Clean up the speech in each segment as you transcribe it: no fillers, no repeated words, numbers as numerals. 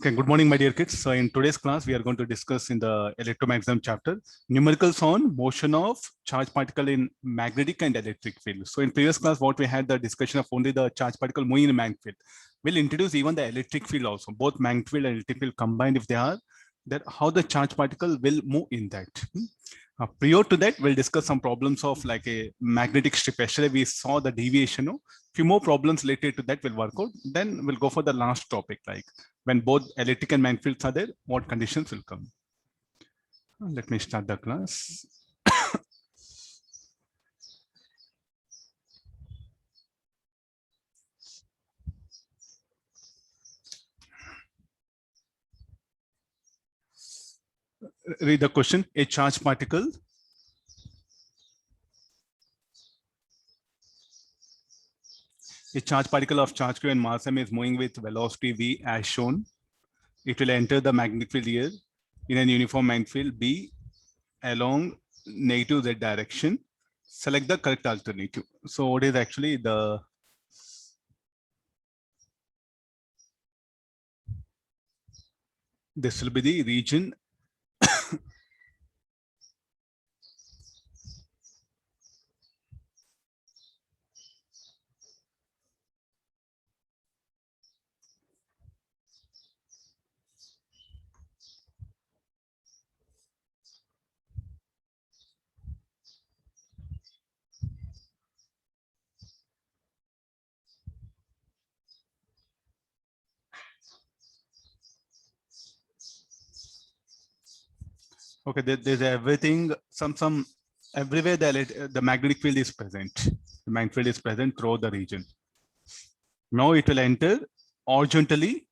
Okay, good morning, my dear kids. So in today's class, we are going to discuss in the electromagnetism chapter, numericals on motion of charge particle in magnetic and electric field. So in previous class, what we had the discussion of only the charge particle moving in magnetic field. We'll introduce even the electric field also, both magnetic field and electric field combined if they are, that how the charge particle will move in that. Prior to that, we'll discuss some problems of like a magnetic strip. Yesterday, we saw the deviation. Few more problems related to that will work out. Then we'll go for the last topic, like when both electric and magnetic fields are there, what conditions will come. Let me start the class. Read the question. A charge particle of charge q and mass m is moving with velocity v as shown. It will enter the magnetic field here in an uniform magnetic field B along negative z direction. Select the correct alternative. So what is actually the this will be the region okay, there's everything, some everywhere the magnetic field is present. The magnetic field is present throughout the region. Now it will enter horizontally,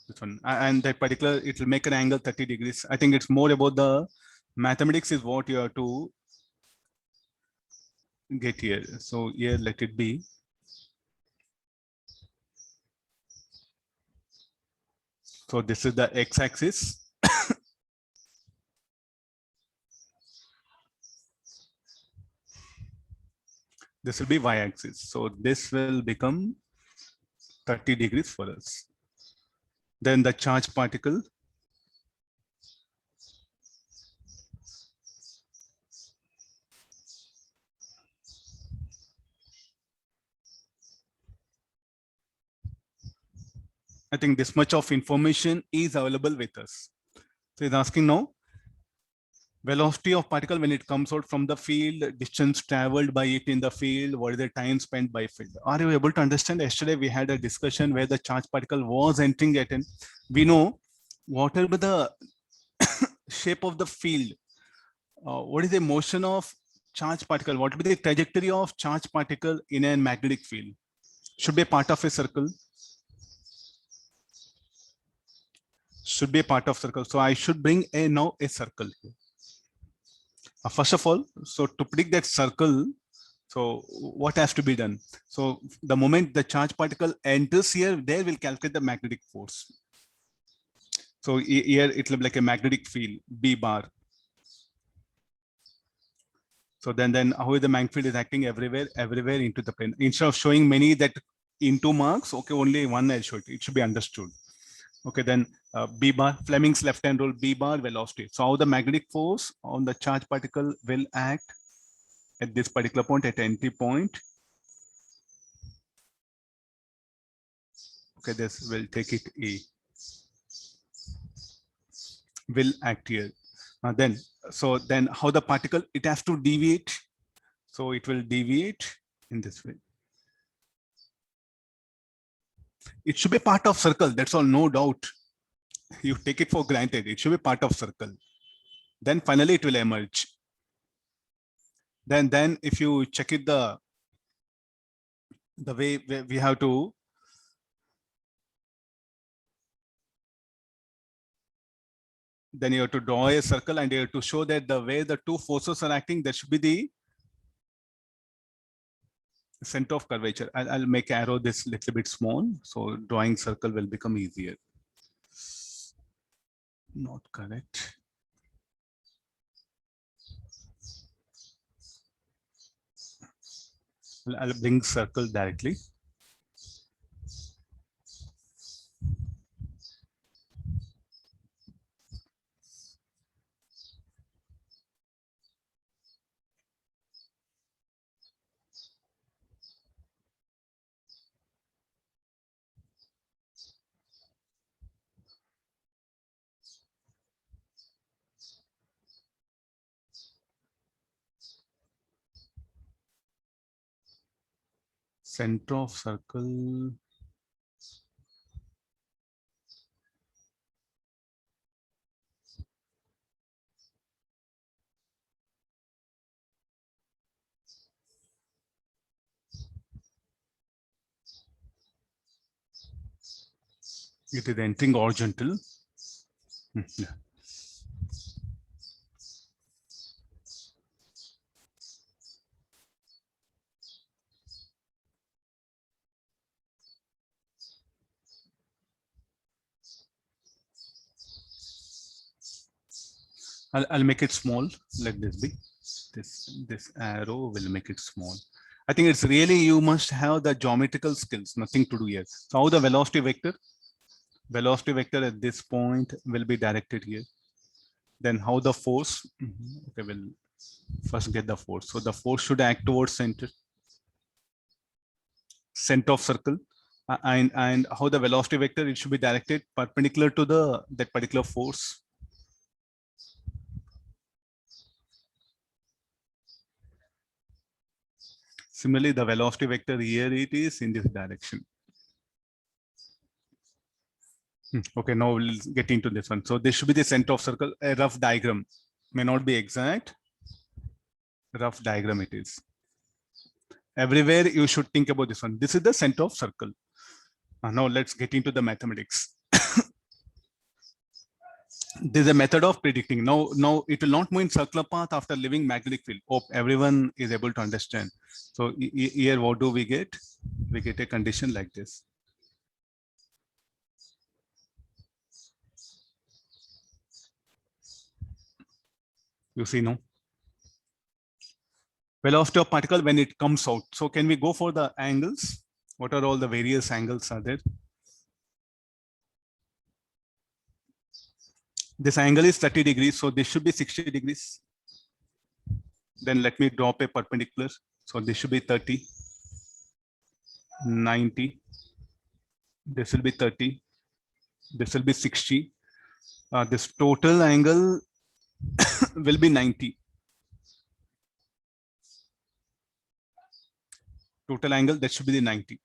this one, and that particular, it will make an angle 30 degrees. I think it's more about the mathematics is what you have to get here. So here, let it be. So this is the x-axis. This will be y-axis. So this will become 30 degrees for us. Then the charge particle I think this much of information is available with us. So it's asking now, velocity of particle when it comes out from the field, distance traveled by it in the field, what is the time spent by field. Are you able to understand? Yesterday we had a discussion where the charge particle was entering at an, we know whatever the shape of the field, what is the motion of charge particle, what will be the trajectory of charge particle in a magnetic field, should be a part of a circle. Should be a part of circle. So I should bring now a circle here. First of all, so to predict that circle, so what has to be done? So the moment the charge particle enters here, there will calculate the magnetic force. So here it will be like a magnetic field, B bar. So then how is the magnetic field is acting everywhere into the plane. Instead of showing many that into marks, okay, only one I'll show it. It should be understood. Okay, then B bar, Fleming's left-hand rule, B bar velocity. So how the magnetic force on the charge particle will act at this particular point, at entry point. Okay, this will take it A. Will act here. Then how the particle, it has to deviate. So it will deviate in this way. It should be part of circle. That's all, no doubt. You take it for granted. It should be part of circle. Then finally it will emerge. Then if you check it the way we have to, then you have to draw a circle and you have to show that the way the two forces are acting, there should be the center of curvature. I'll make arrow this little bit small, so drawing circle will become easier. Not correct. I'll bring circle directly. Center of circle. It is entering horizontal. Yeah. I'll make it small. Let this be. This arrow will make it small. I think it's really, you must have the geometrical skills, nothing to do here. So how the velocity vector at this point will be directed here. Then how the force, okay, we'll first get the force. So the force should act towards center of circle. And how the velocity vector, it should be directed perpendicular to that particular force. Similarly, the velocity vector here, it is in this direction. Okay, now we'll get into this one. So this should be the center of circle. A rough diagram, may not be exact. Rough diagram it is. Everywhere you should think about this one. This is the center of circle. Now let's get into the mathematics. There's a method of predicting. Now it will not move in circular path after leaving magnetic field. Hope everyone is able to understand. So here, what do we get? We get a condition like this. You see, no? Velocity of particle when it comes out. So can we go for the angles? What are all the various angles are there? This angle is 30 degrees. So this should be 60 degrees. Then let me drop a perpendicular. So this should be 30, 90. This will be 30. This will be 60. This total angle will be 90. Total angle, that should be the 90.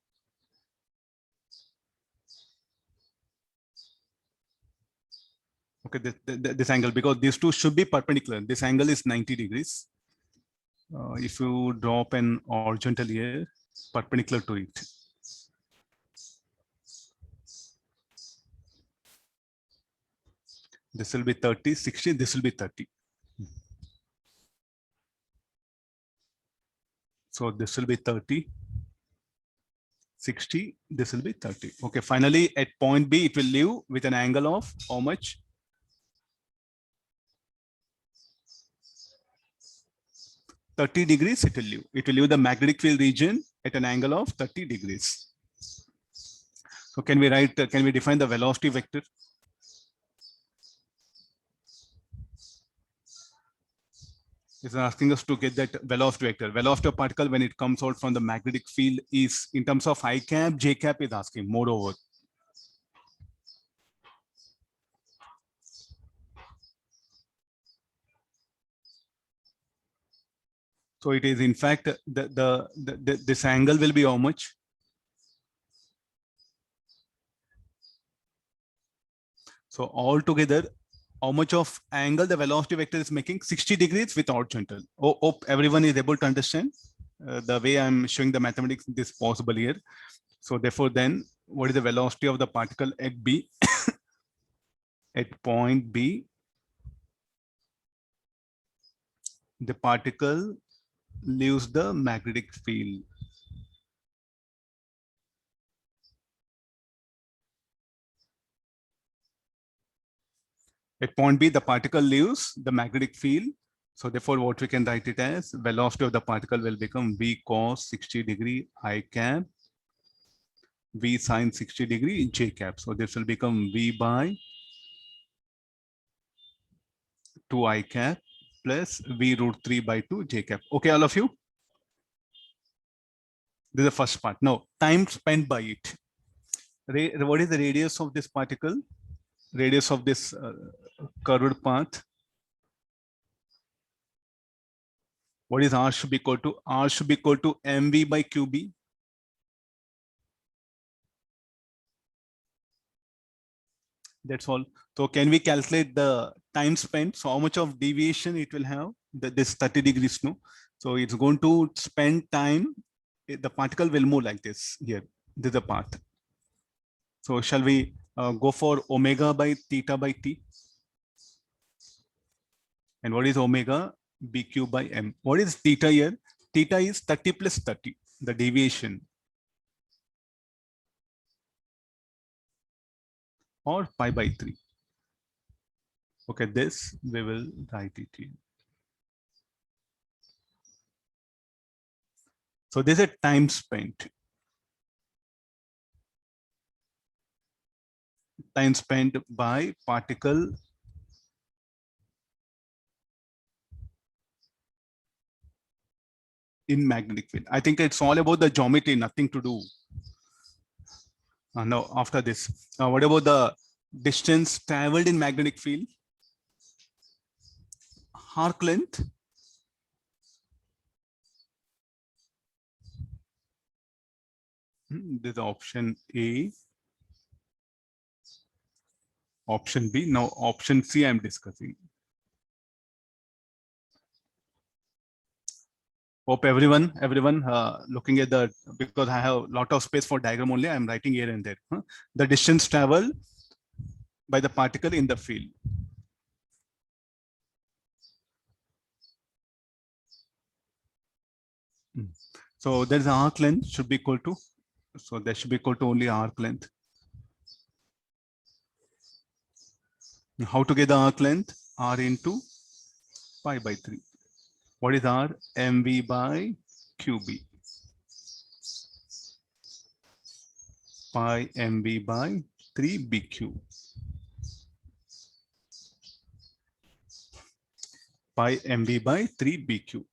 Okay, this angle, because these two should be perpendicular. This angle is 90 degrees. If you drop an horizontal here, perpendicular to it. This will be 30, 60, this will be 30. So this will be 30, 60, this will be 30. Okay, finally at point B, it will leave with an angle of how much? 30 degrees it will leave. It will leave the magnetic field region at an angle of 30 degrees. So can we write, can we define the velocity vector? It's asking us to get that velocity vector. Velocity of particle when it comes out from the magnetic field is in terms of I cap, J cap is asking moreover. So it is in fact this angle will be how much? So altogether, how much of angle the velocity vector is making? 60 degrees with horizontal. Hope everyone is able to understand the way I'm showing the mathematics this possible here. So therefore, then what is the velocity of the particle at B? At point B, the particle leaves the magnetic field. At point B, the particle leaves the magnetic field. So therefore, what we can write it as velocity of the particle will become V cos 60 degree I cap, V sin 60 degree J cap. So this will become V by 2 I cap plus V root 3 by 2 J cap. Okay, all of you? This is the first part. Now, time spent by it. What is the radius of this particle? Radius of this curved path? What is R should be equal to? R should be equal to mv by qb. That's all. So can we calculate the time spent? So how much of deviation it will have? This 30 degrees, no? So it's going to spend time. The particle will move like this here. This is the path. So shall we go for omega by theta by t? And what is omega? BQ by m. What is theta here? Theta is 30 plus 30, the deviation. Or pi by 3. Okay, this we will write it here. So this is a time spent. Time spent by particle in magnetic field. I think it's all about the geometry, nothing to do. No, after this. What about the distance traveled in magnetic field? Arc length. This is option A. Option B. Now option C I'm discussing. Hope everyone looking at the, because I have a lot of space for diagram only, I'm writing here and there. The distance traveled by the particle in the field. So there's an arc length should be equal to, so that should be equal to only arc length. How to get the arc length? R into pi by 3. What is R? MV by QB. Pi MV by 3 BQ. Pi MV by 3 BQ.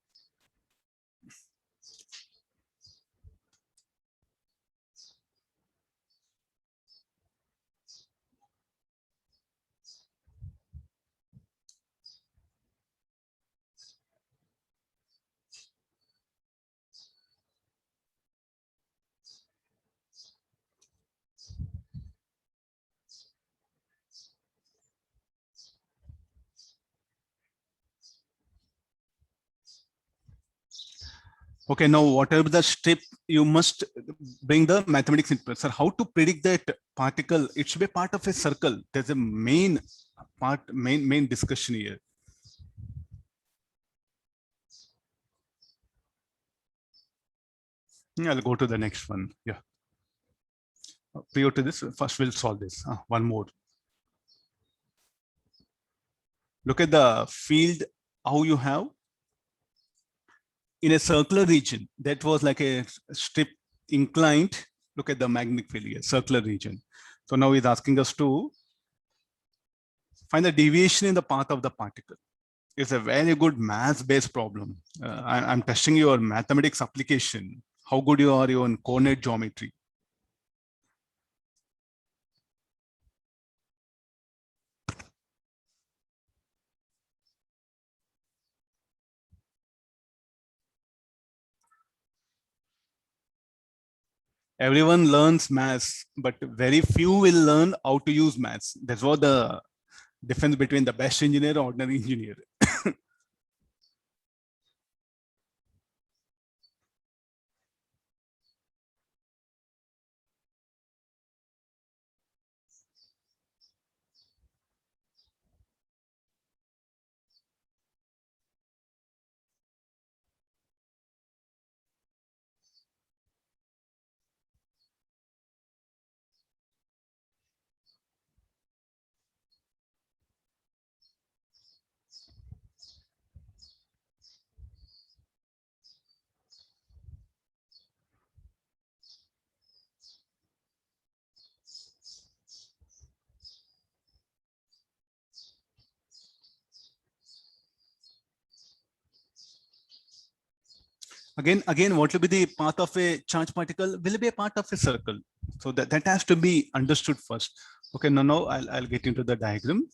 Okay, now whatever the step, you must bring the mathematics in place. Sir, how to predict that particle? It should be part of a circle. There's a main part, main discussion here. I'll go to the next one. Yeah. Prior to this, first we'll solve this. One more. Look at the field, how you have in a circular region that was like a strip inclined. Look at the magnetic field here, circular region. So now he's asking us to find the deviation in the path of the particle. It's a very good math-based problem. I'm testing your mathematics application. How good you are in coordinate geometry. Everyone learns maths, but very few will learn how to use maths. That's what the difference between the best engineer and ordinary engineer. Again, what will be the path of a charged particle? Will be a part of a circle. So that has to be understood first. Okay, now I'll get into the diagram.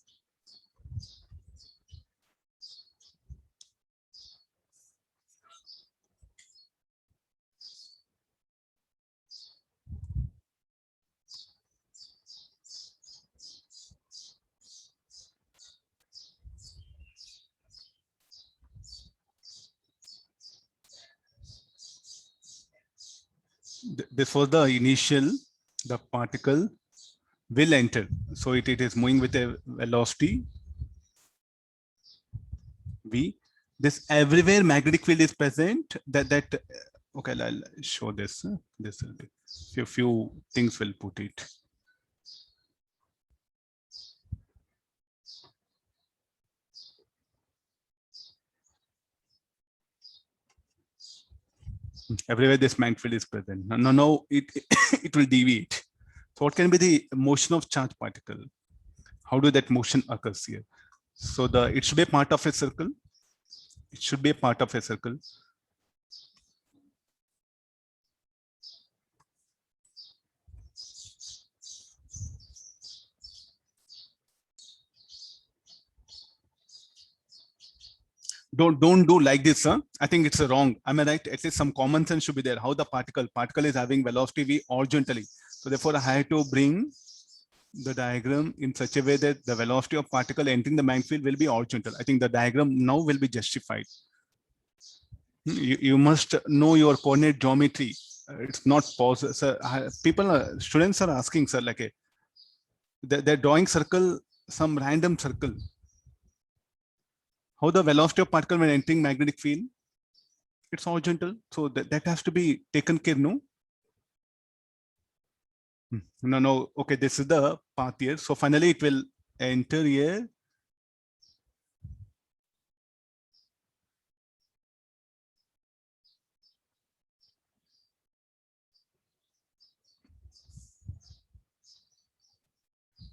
This was the initial, the particle will enter. So it is moving with a velocity V. This everywhere magnetic field is present. Okay, I'll show this. This will be few things will put it. Everywhere this magnetic field is present. No, it it will deviate. So what can be the motion of charge particle? How do that motion occurs here? So it should be a part of a circle. It should be a part of a circle. Don't do like this, huh? I think it's wrong. Am I right? At least some common sense should be there. How the particle is having velocity v horizontally. So therefore, I have to bring the diagram in such a way that the velocity of particle entering the magnetic field will be horizontal. I think the diagram now will be justified. You must know your coordinate geometry. It's not possible. Sir, students are asking, sir, like they're drawing circle, some random circle. How the velocity of particle when entering magnetic field? It's horizontal. So that has to be taken care, no? No. Okay, this is the path here. So finally it will enter here.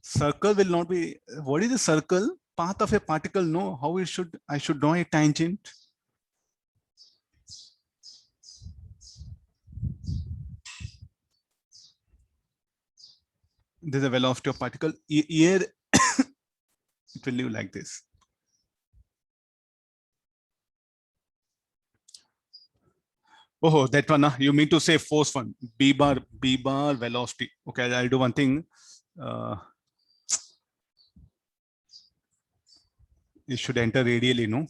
Circle will not be, what is the circle? Path of a particle, no? How I should draw a tangent? There's a velocity of particle. Here, it will live like this. Oh, that one, you mean to say force one, B bar velocity. Okay, I'll do one thing. It should enter radially, no?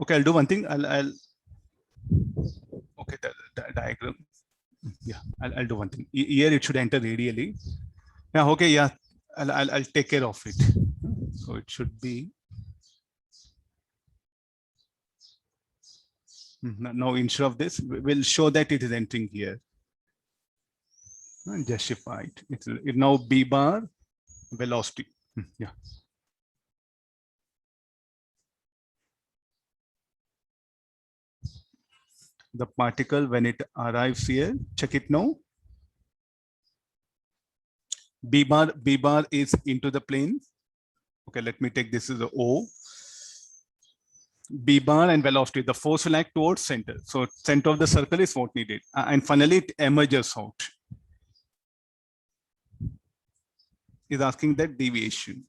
Okay, I'll do one thing. I'll okay, the diagram. Yeah, I'll do one thing. Here it should enter radially. Yeah, okay, yeah. I'll take care of it. So it should be. Now instead of this, we'll show that it is entering here. Justified. It's now B bar velocity. Yeah. The particle when it arrives here, check it now. B bar is into the plane. Okay, let me take this as a O. B bar and velocity, the force will act towards center. So center of the circle is what needed. And finally it emerges out. Is asking that deviation.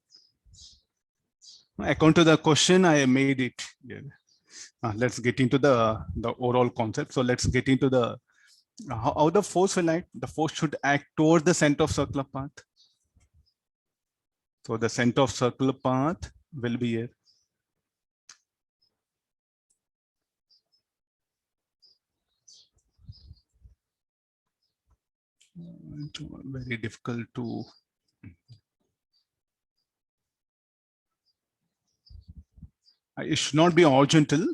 According to the question, I made it. Yeah. Let's get into the overall concept. So let's get into the how the force will act. The force should act towards the center of circular path. So the center of circular path will be here. Very difficult to. It should not be horizontal.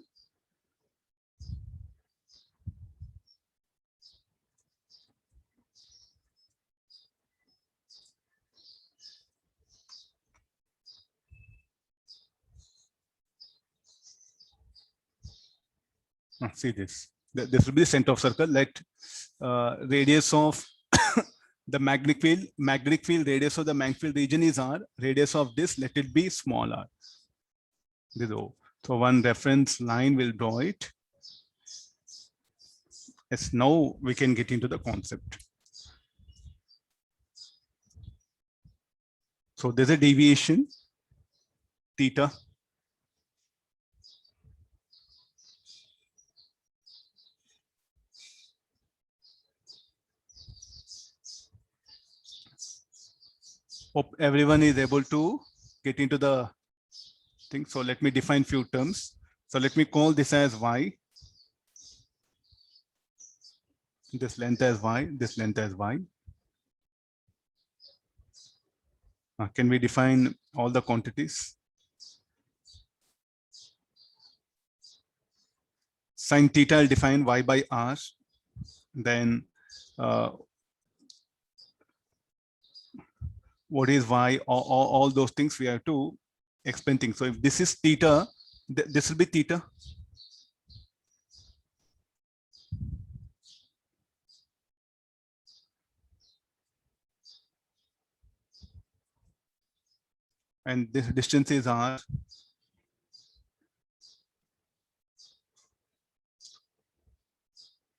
See this. This will be the center of circle. Let radius of the magnetic field radius of the magnetic field region is R. Radius of this, let it be small r. This is O. So one reference line will draw it. Yes, now we can get into the concept. So there's a deviation, theta. Hope everyone is able to get into the thing. So let me define few terms. So let me call this as Y. this length as y, this length as y. Can we define all the quantities? Sin theta, I'll define y by r. Then what is y, all those things we have to explain things. So if this is theta, this will be theta. And this distance is r.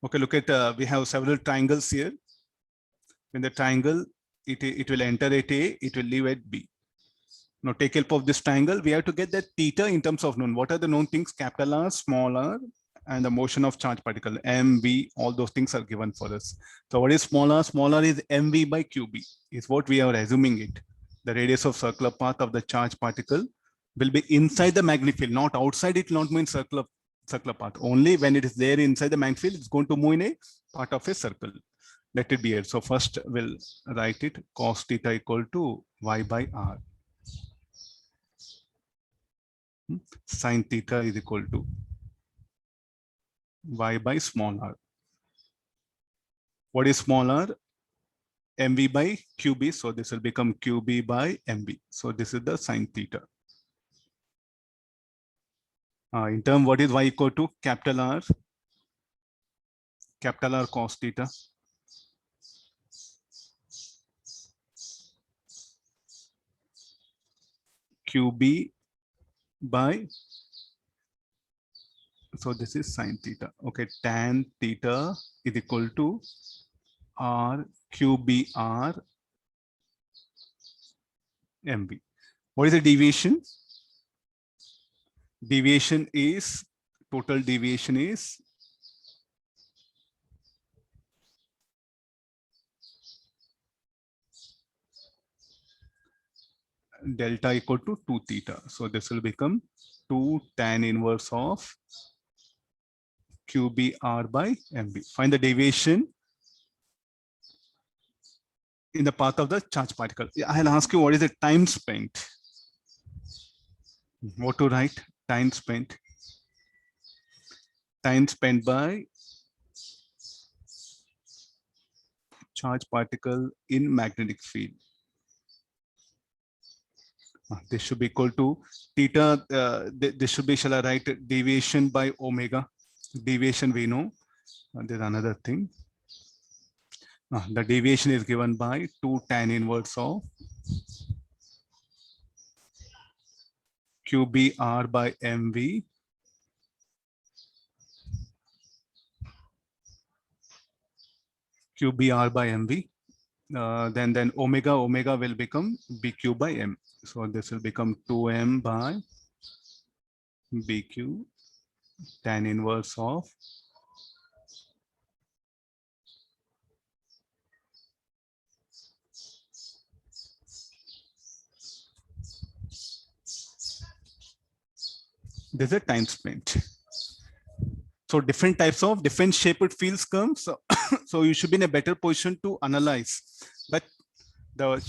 Okay, look at, we have several triangles here. In the triangle, it will enter at A, it will leave at B. Now take help of this triangle. We have to get that theta in terms of known. What are the known things? Capital R, small r, and the motion of charge particle, mv, all those things are given for us. So what is small r? Small r is mv by qb, is what we are assuming it. The radius of circular path of the charge particle will be inside the magnetic field, not outside. It will not move in circular path. Only when it is there inside the magnetic field, it's going to move in a part of a circle. Let it be here. So first we'll write it cos theta equal to y by r. Sin theta is equal to y by small r. What is small r? mv by qb. So this will become qb by mv. So this is the sin theta. In term, what is y equal to? Capital R cos theta. qb by, so this is sin theta. Okay, tan theta is equal to r qbr mv. What is the deviation? Deviation is, total deviation is delta equal to 2 theta. So this will become 2 tan inverse of qbr by mv. Find the deviation in the path of the charge particle. I'll ask you, what is the time spent? What to write? Time spent. Time spent by charge particle in magnetic field. This should be equal to theta. This should be, shall I write deviation by omega? Deviation we know. There's another thing. The deviation is given by 2 tan inverse of qbr by mv qbr by mv. Then omega will become bq by m. So this will become 2m by bq tan inverse of this is a time spent. So different types of different shaped fields come. So, so you should be in a better position to analyze that the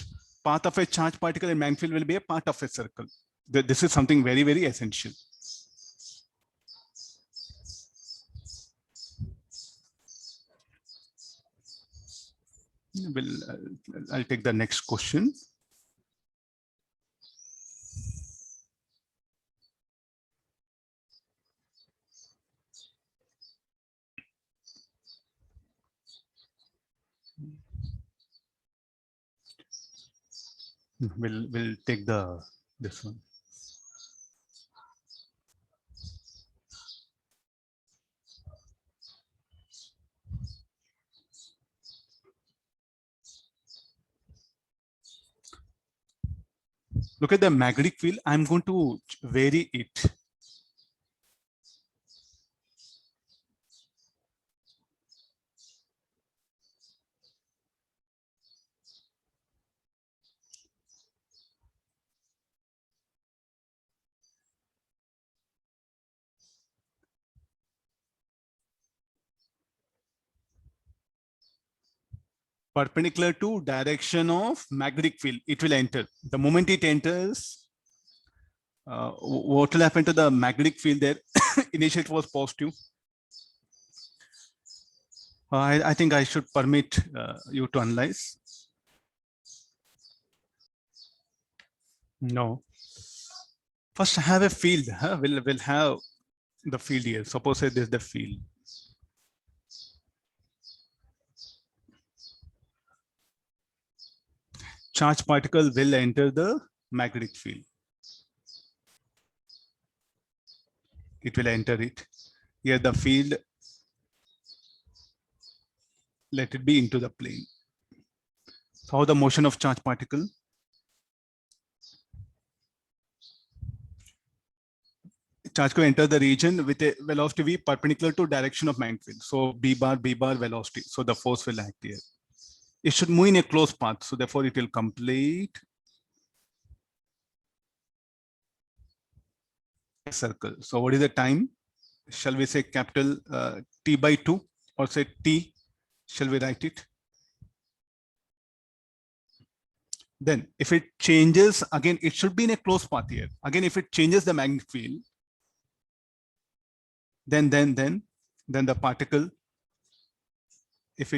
path of a charge particle in magnetic field will be a part of a circle. This is something very, very essential. I'll take the next question. We'll take this one. Look at the magnetic field. I'm going to vary it. perpendicular to direction of magnetic field, it will enter. The moment it enters, what will happen to the magnetic field there? Initially it was positive. I think I should permit you to analyze. No. First have a field. We'll have the field here. Suppose this is the field. Charge particle will enter the magnetic field. It will enter it. Here the field, let it be into the plane. So how the motion of charge particle? Charge will enter the region with a velocity v perpendicular to direction of magnetic field. So b bar velocity. So the force will act here. It should move in a closed path. So therefore it will complete a circle. So what is the time? Shall we say capital T by 2 or say T? Shall we write it? Then if it changes, again, it should be in a closed path here. Again, if it changes the magnetic field, then the particle, if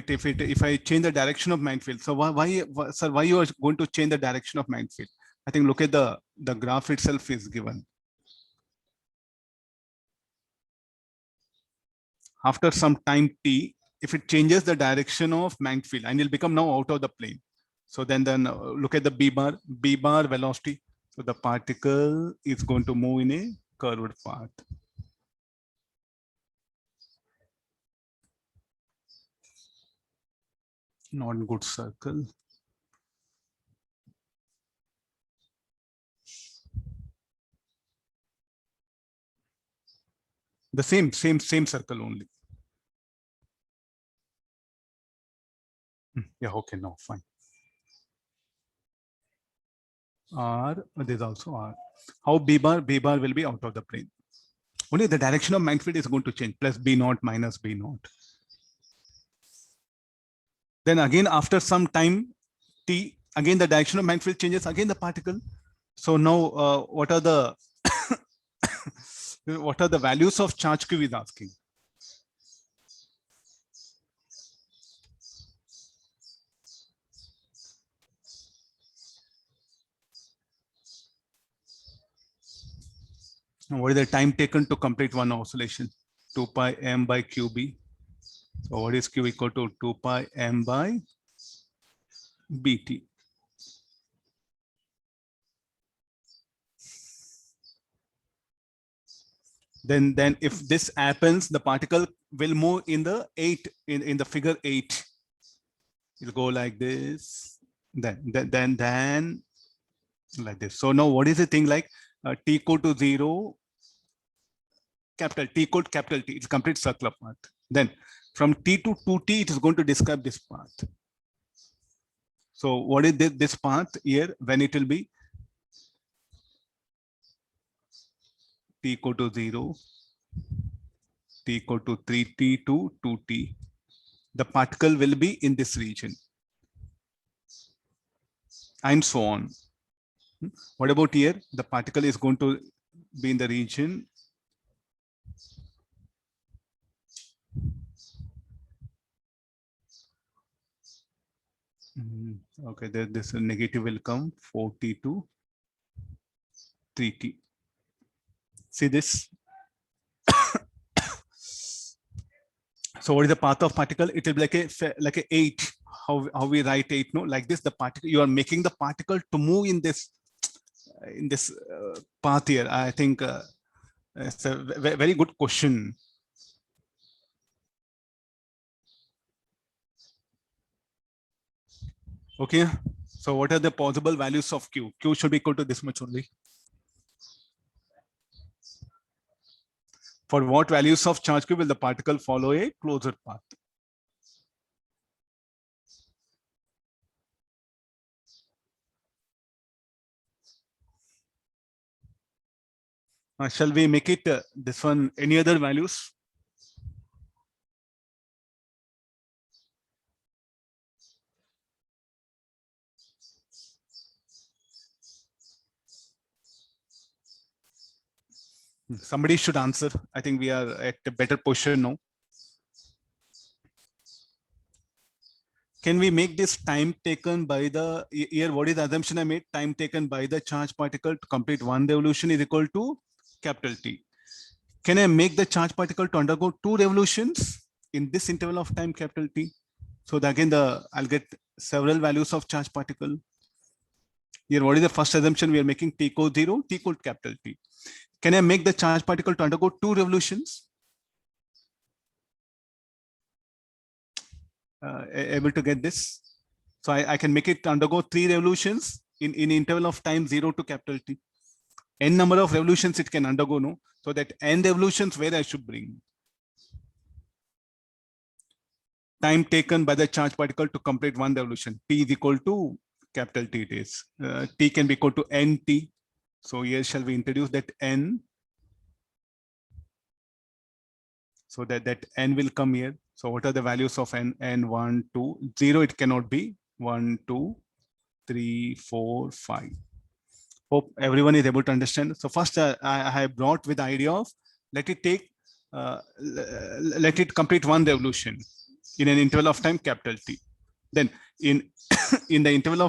I change the direction of magnetic field, so why you are going to change the direction of magnetic field? I think look at the graph itself is given. After some time t, if it changes the direction of magnetic field and it will become now out of the plane. So then look at the b bar velocity. So the particle is going to move in a curved path. Not good circle. The same circle only. Yeah, okay, no, fine. R, there's also R. How b bar will be out of the plane. Only the direction of magnetic field is going to change, plus b naught minus b naught. Then again, after some time t, again the direction of magnetic field changes, again the particle. So now what are the what are the values of charge Q is asking? What is the time taken to complete one oscillation? 2 pi m by qb. So what is Q equal to 2 pi m by bt? Then if this happens, the particle will move in the in the figure 8. It'll go like this, then like this. So now what is the thing like t equal to 0, capital T equal to capital T, it's complete circular path. Then from t to 2t, it is going to describe this path. So what is this path here when it will be t equal to 0, t equal to 3t to 2t, the particle will be in this region and so on. What about here? The particle is going to be in the region okay, this negative will come 4t to 3t. See this? So what is the path of particle? It will be like a 8. How we write 8? No, like this. The particle, you are making the particle to move in this path here. I think it's a very good question. Okay. So what are the possible values of Q? Q should be equal to this much only. For what values of charge Q will the particle follow a closer path? Shall we make it this one? Any other values? Somebody should answer. I think we are at a better position now. Can we make this time taken by the here? What is the assumption I made? Time taken by the charge particle to complete one revolution is equal to capital T. Can I make the charge particle to undergo 2 revolutions in this interval of time, capital T? So again, I'll get several values of charge particle. Here, what is the first assumption we are making? T equals 0, T equals capital T. Can I make the charge particle to undergo 2 revolutions? Able to get this? So I can make it undergo 3 revolutions in interval of time 0 to capital T. N number of revolutions it can undergo, no? So that n revolutions where I should bring. Time taken by the charge particle to complete one revolution. T is equal to capital T it is. T can be equal to NT. So here shall we introduce that N. So that N will come here. So what are the values of N? N 1, 2, 0 it cannot be. 1, 2, 3, 4, 5. Hope everyone is able to understand. So first I have brought with the idea of let it complete one revolution in an interval of time capital T. Then in the interval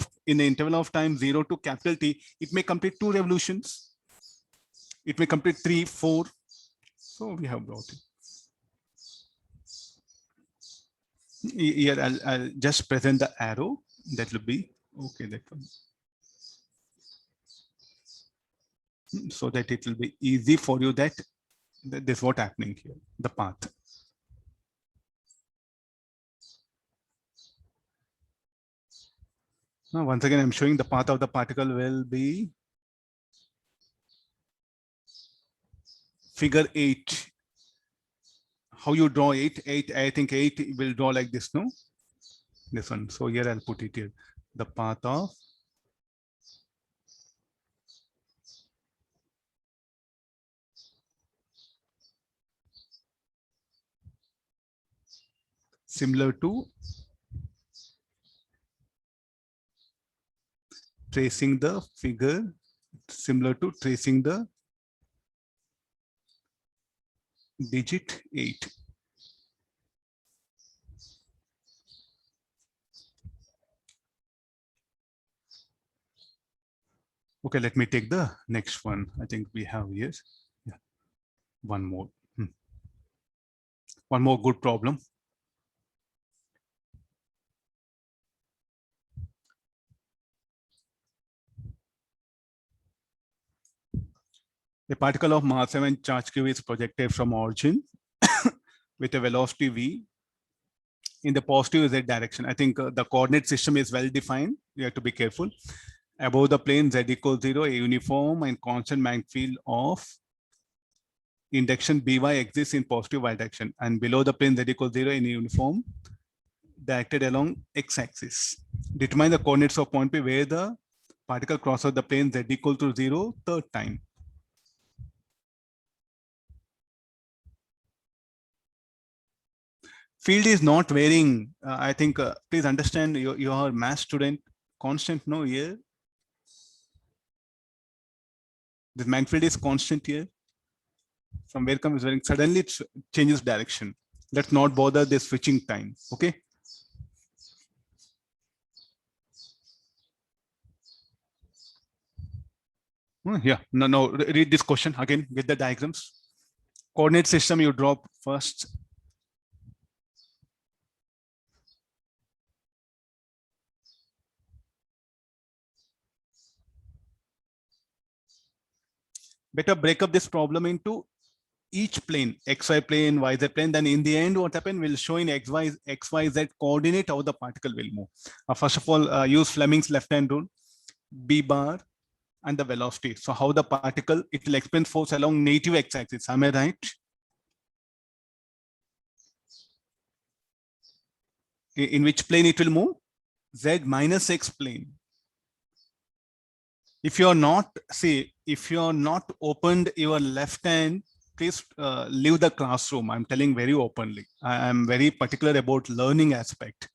of time 0 to capital T, it may complete 2 revolutions. It may complete 3, 4. So we have brought it. Here I'll just present the arrow. That will be okay. That one. So that it will be easy for you that this is what happening here, the path. Now, once again, I'm showing the path of the particle will be figure 8. How you draw 8? I think 8 will draw like this, no? This one. So here I'll put it here. The path of similar to tracing the figure, similar to tracing the digit 8. Okay, let me take the next one. I think we have here. Yeah. One more. One more good problem. A particle of mass m charge q is projected from origin with a velocity v in the positive z direction. I think the coordinate system is well defined. You have to be careful. Above the plane z equals 0, a uniform and constant magnetic field of induction by exists in positive y direction, and below the plane z equals 0 in a uniform directed along x-axis. Determine the coordinates of point P where the particle crosses the plane z equal to 0 third time. Field is not varying. I think, please understand, you are a math student, constant, no, here. The magnetic field is constant here. From where comes varying, suddenly it changes direction. Let's not bother the switching time, okay? Yeah, no, read this question again with the diagrams. Coordinate system you draw first. Better break up this problem into each plane, XY plane, YZ plane. Then in the end, what happened will show in XYZ coordinate how the particle will move. First of all, use Fleming's left-hand rule, B bar and the velocity. So how the particle, it will experience force along negative x-axis. Am I right? In which plane it will move? Z minus X plane. If you're not, see, if you're not opened your left hand, please leave the classroom. I'm telling very openly. I'm very particular about learning aspect.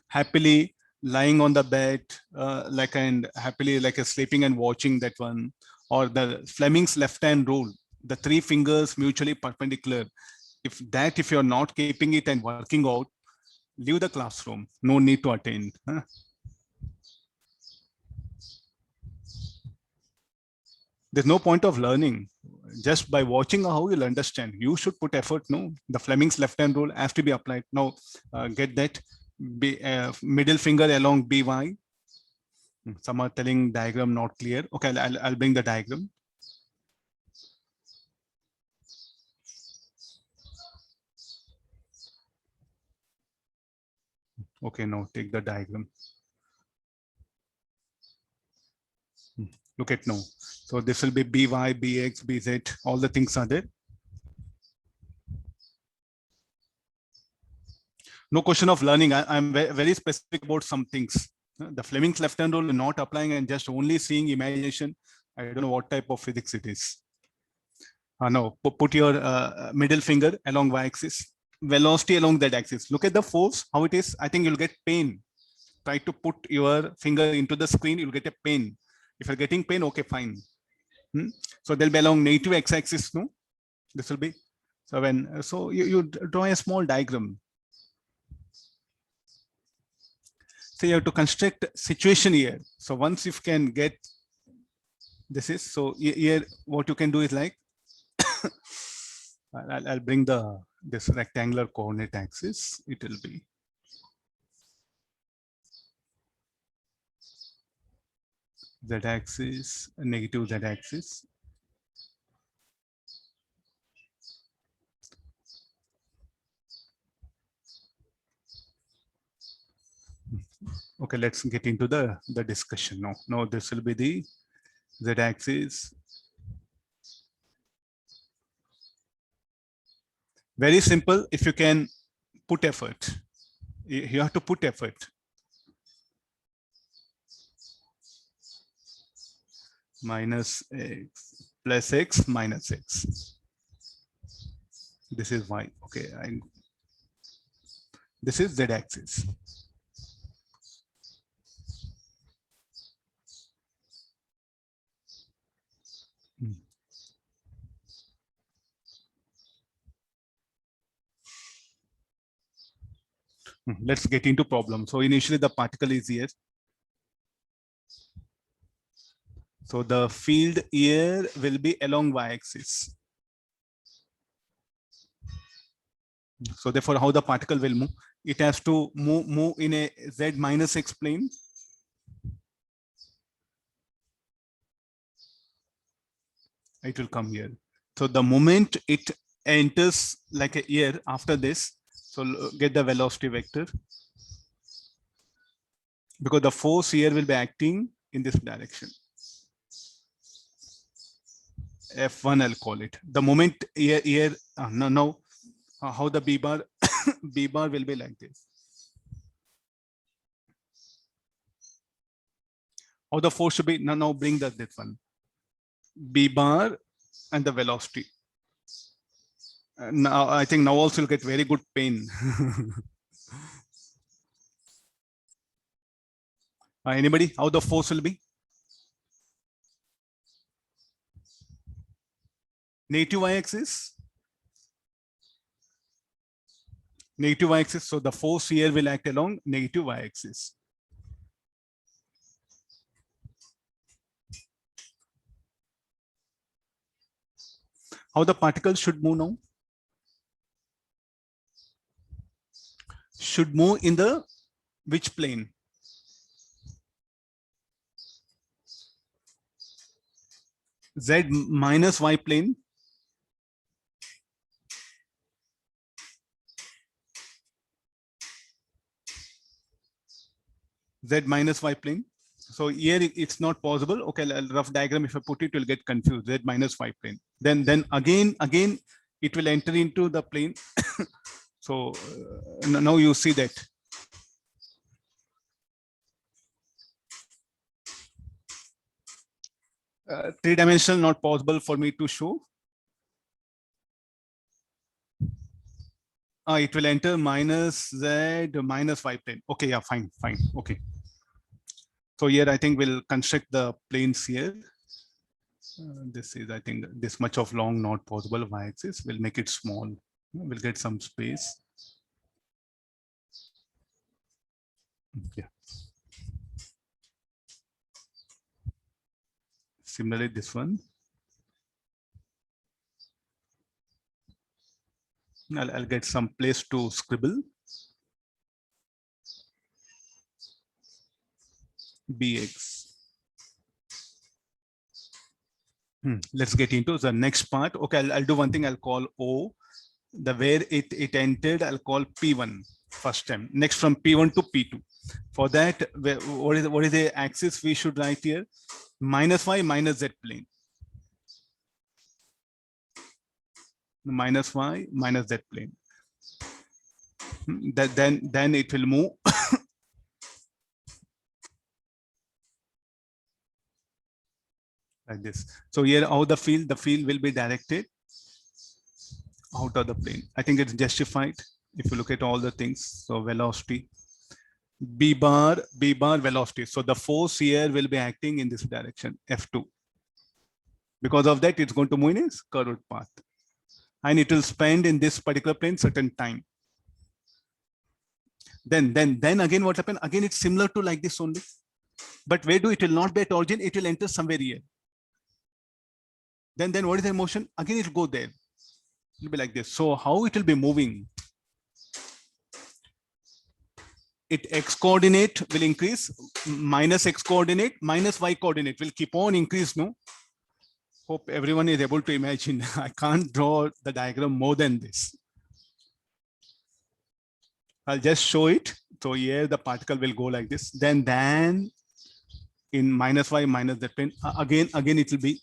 Happily lying on the bed, happily like sleeping and watching that one, or the Fleming's left hand rule. the three fingers mutually perpendicular. If you're not keeping it and working out, leave the classroom. No need to attend. Huh? There's no point of learning. Just by watching how you'll understand. You should put effort. No, the Fleming's left hand rule has to be applied. Now, get that middle finger along BY. Some are telling diagram not clear. Okay, I'll bring the diagram. Okay, now take the diagram. Look at now. So this will be BY, BX, BZ, all the things are there. No question of learning. I'm very specific about some things. The Fleming's left hand rule not applying and just only seeing imagination. I don't know what type of physics it is. No, put your middle finger along y-axis, velocity along that axis. Look at the force, how it is. I think you'll get pain. Try to put your finger into the screen, you'll get a pain. If you're getting pain, okay, fine. So they'll be along negative x-axis, no? This will be, so you draw a small diagram. So you have to construct situation here. So once you can get, this is, so here what you can do is like, I'll bring this rectangular coordinate axis. It will be z-axis, negative z-axis. Okay, let's get into the discussion now. Now this will be the z-axis. Very simple. If you can put effort, you have to put effort. Minus x plus x minus x. This is y. Okay, this is z-axis. Let's get into problem. So initially the particle is here. So the field here will be along y-axis. So therefore, how the particle will move? It has to move in a z minus x plane. It will come here. So the moment it enters like a here after this, so get the velocity vector. Because the force here will be acting in this direction. F1, I'll call it. The moment here now how the B bar B bar will be like this. How the force should be now bring this one. B bar and the velocity. Now I think now also you'll get very good pain. Anybody? How the force will be? Negative y-axis. Negative y-axis. So the force here will act along negative y-axis. How the particle should move now? Should move in the which plane? Z minus y plane. Z minus y plane. So here it's not possible. Okay, rough diagram. If I put it, will get confused. Z minus y plane. Then again it will enter into the plane. So now you see that. Three-dimensional not possible for me to show. It will enter minus Z minus y plane. Okay, yeah, fine. Okay. So here I think we'll construct the planes here. This is, I think, this much of long not possible. Y-axis, we'll make it small. We'll get some space. Yeah. Similarly, this one. I'll get some place to scribble. Bx. Let's get into the next part. Okay, I'll do one thing. I'll call O. The where it entered, I'll call P1 first time. Next from P1 to P2. For that, what is the axis we should write here? Minus y minus z plane. Minus y minus z plane. Then it will move. Like this. So here how the field will be directed out of the plane. I think it's justified if you look at all the things. So velocity, b bar velocity. So the force here will be acting in this direction, F2. Because of that, it's going to move in its curved path. And it will spend in this particular plane certain time. Then again, what happened? Again, it's similar to like this only. But where do it will not be at origin, it will enter somewhere here. Then what is the motion? Again, it will go there. It will be like this. So how it will be moving? It x coordinate will increase, minus x coordinate, minus y coordinate will keep on increase, no? Hope everyone is able to imagine. I can't draw the diagram more than this. I'll just show it. So here the particle will go like this. Then in minus y minus z plane, again it will be,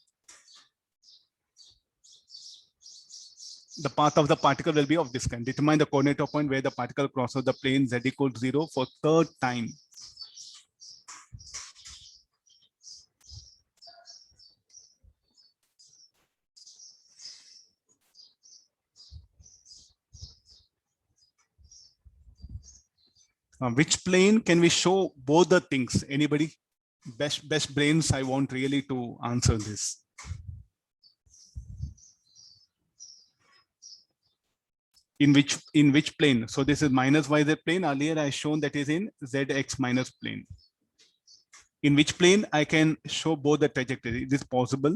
the path of the particle will be of this kind. Determine the coordinate of point where the particle crosses the plane z equals 0 for third time. Which plane can we show both the things? Anybody? Best brains, I want really to answer this. In which plane? So this is minus yz plane. Earlier I shown that is in zx minus plane. In which plane I can show both the trajectory? Is this possible?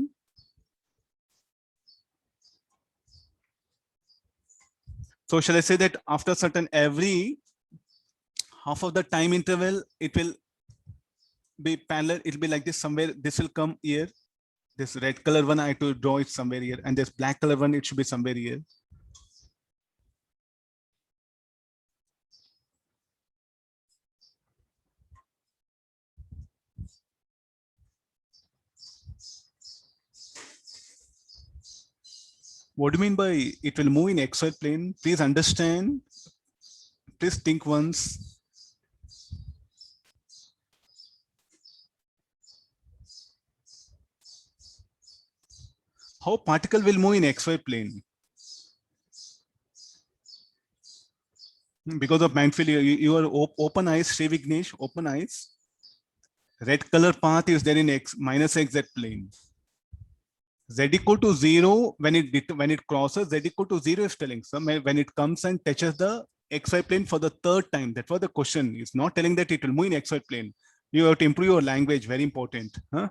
So shall I say that after certain every half of the time interval, it will be parallel. It will be like this somewhere. This will come here. This red color one I have to draw it somewhere here, and this black color one it should be somewhere here. What do you mean by it will move in xy plane? Please understand. Please think once. How particle will move in xy plane? Because of mind field, you are open eyes, Sri Vignesh, open eyes. Red color path is there in x minus xz plane. Z equal to 0 when it crosses, Z equal to 0 is telling. So when it comes and touches the xy plane for the third time, that's what the question is. Not telling that it will move in xy plane. You have to improve your language, very important. Huh?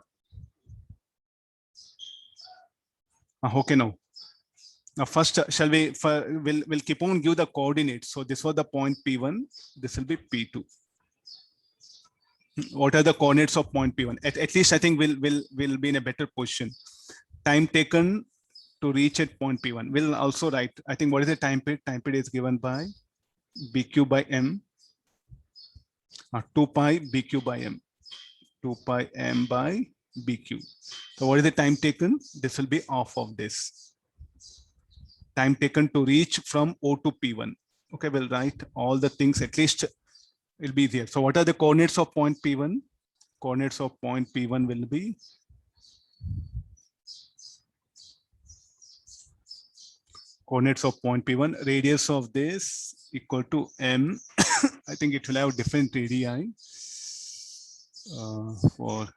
Okay, now. Now first, shall we'll keep on give the coordinates. So this was the point P1. This will be P2. What are the coordinates of point P1? At least I think we'll be in a better position. Time taken to reach at point P1. We'll also write, I think, what is the time period? Time period is given by BQ by M. 2 pi BQ by M. 2 pi M by BQ. So what is the time taken? This will be half of this. Time taken to reach from O to P1. Okay, we'll write all the things, at least it'll be there. So what are the coordinates of point P1? Coordinates of point P1 will be coordinates of point P1, radius of this equal to M. I think it will have different radii for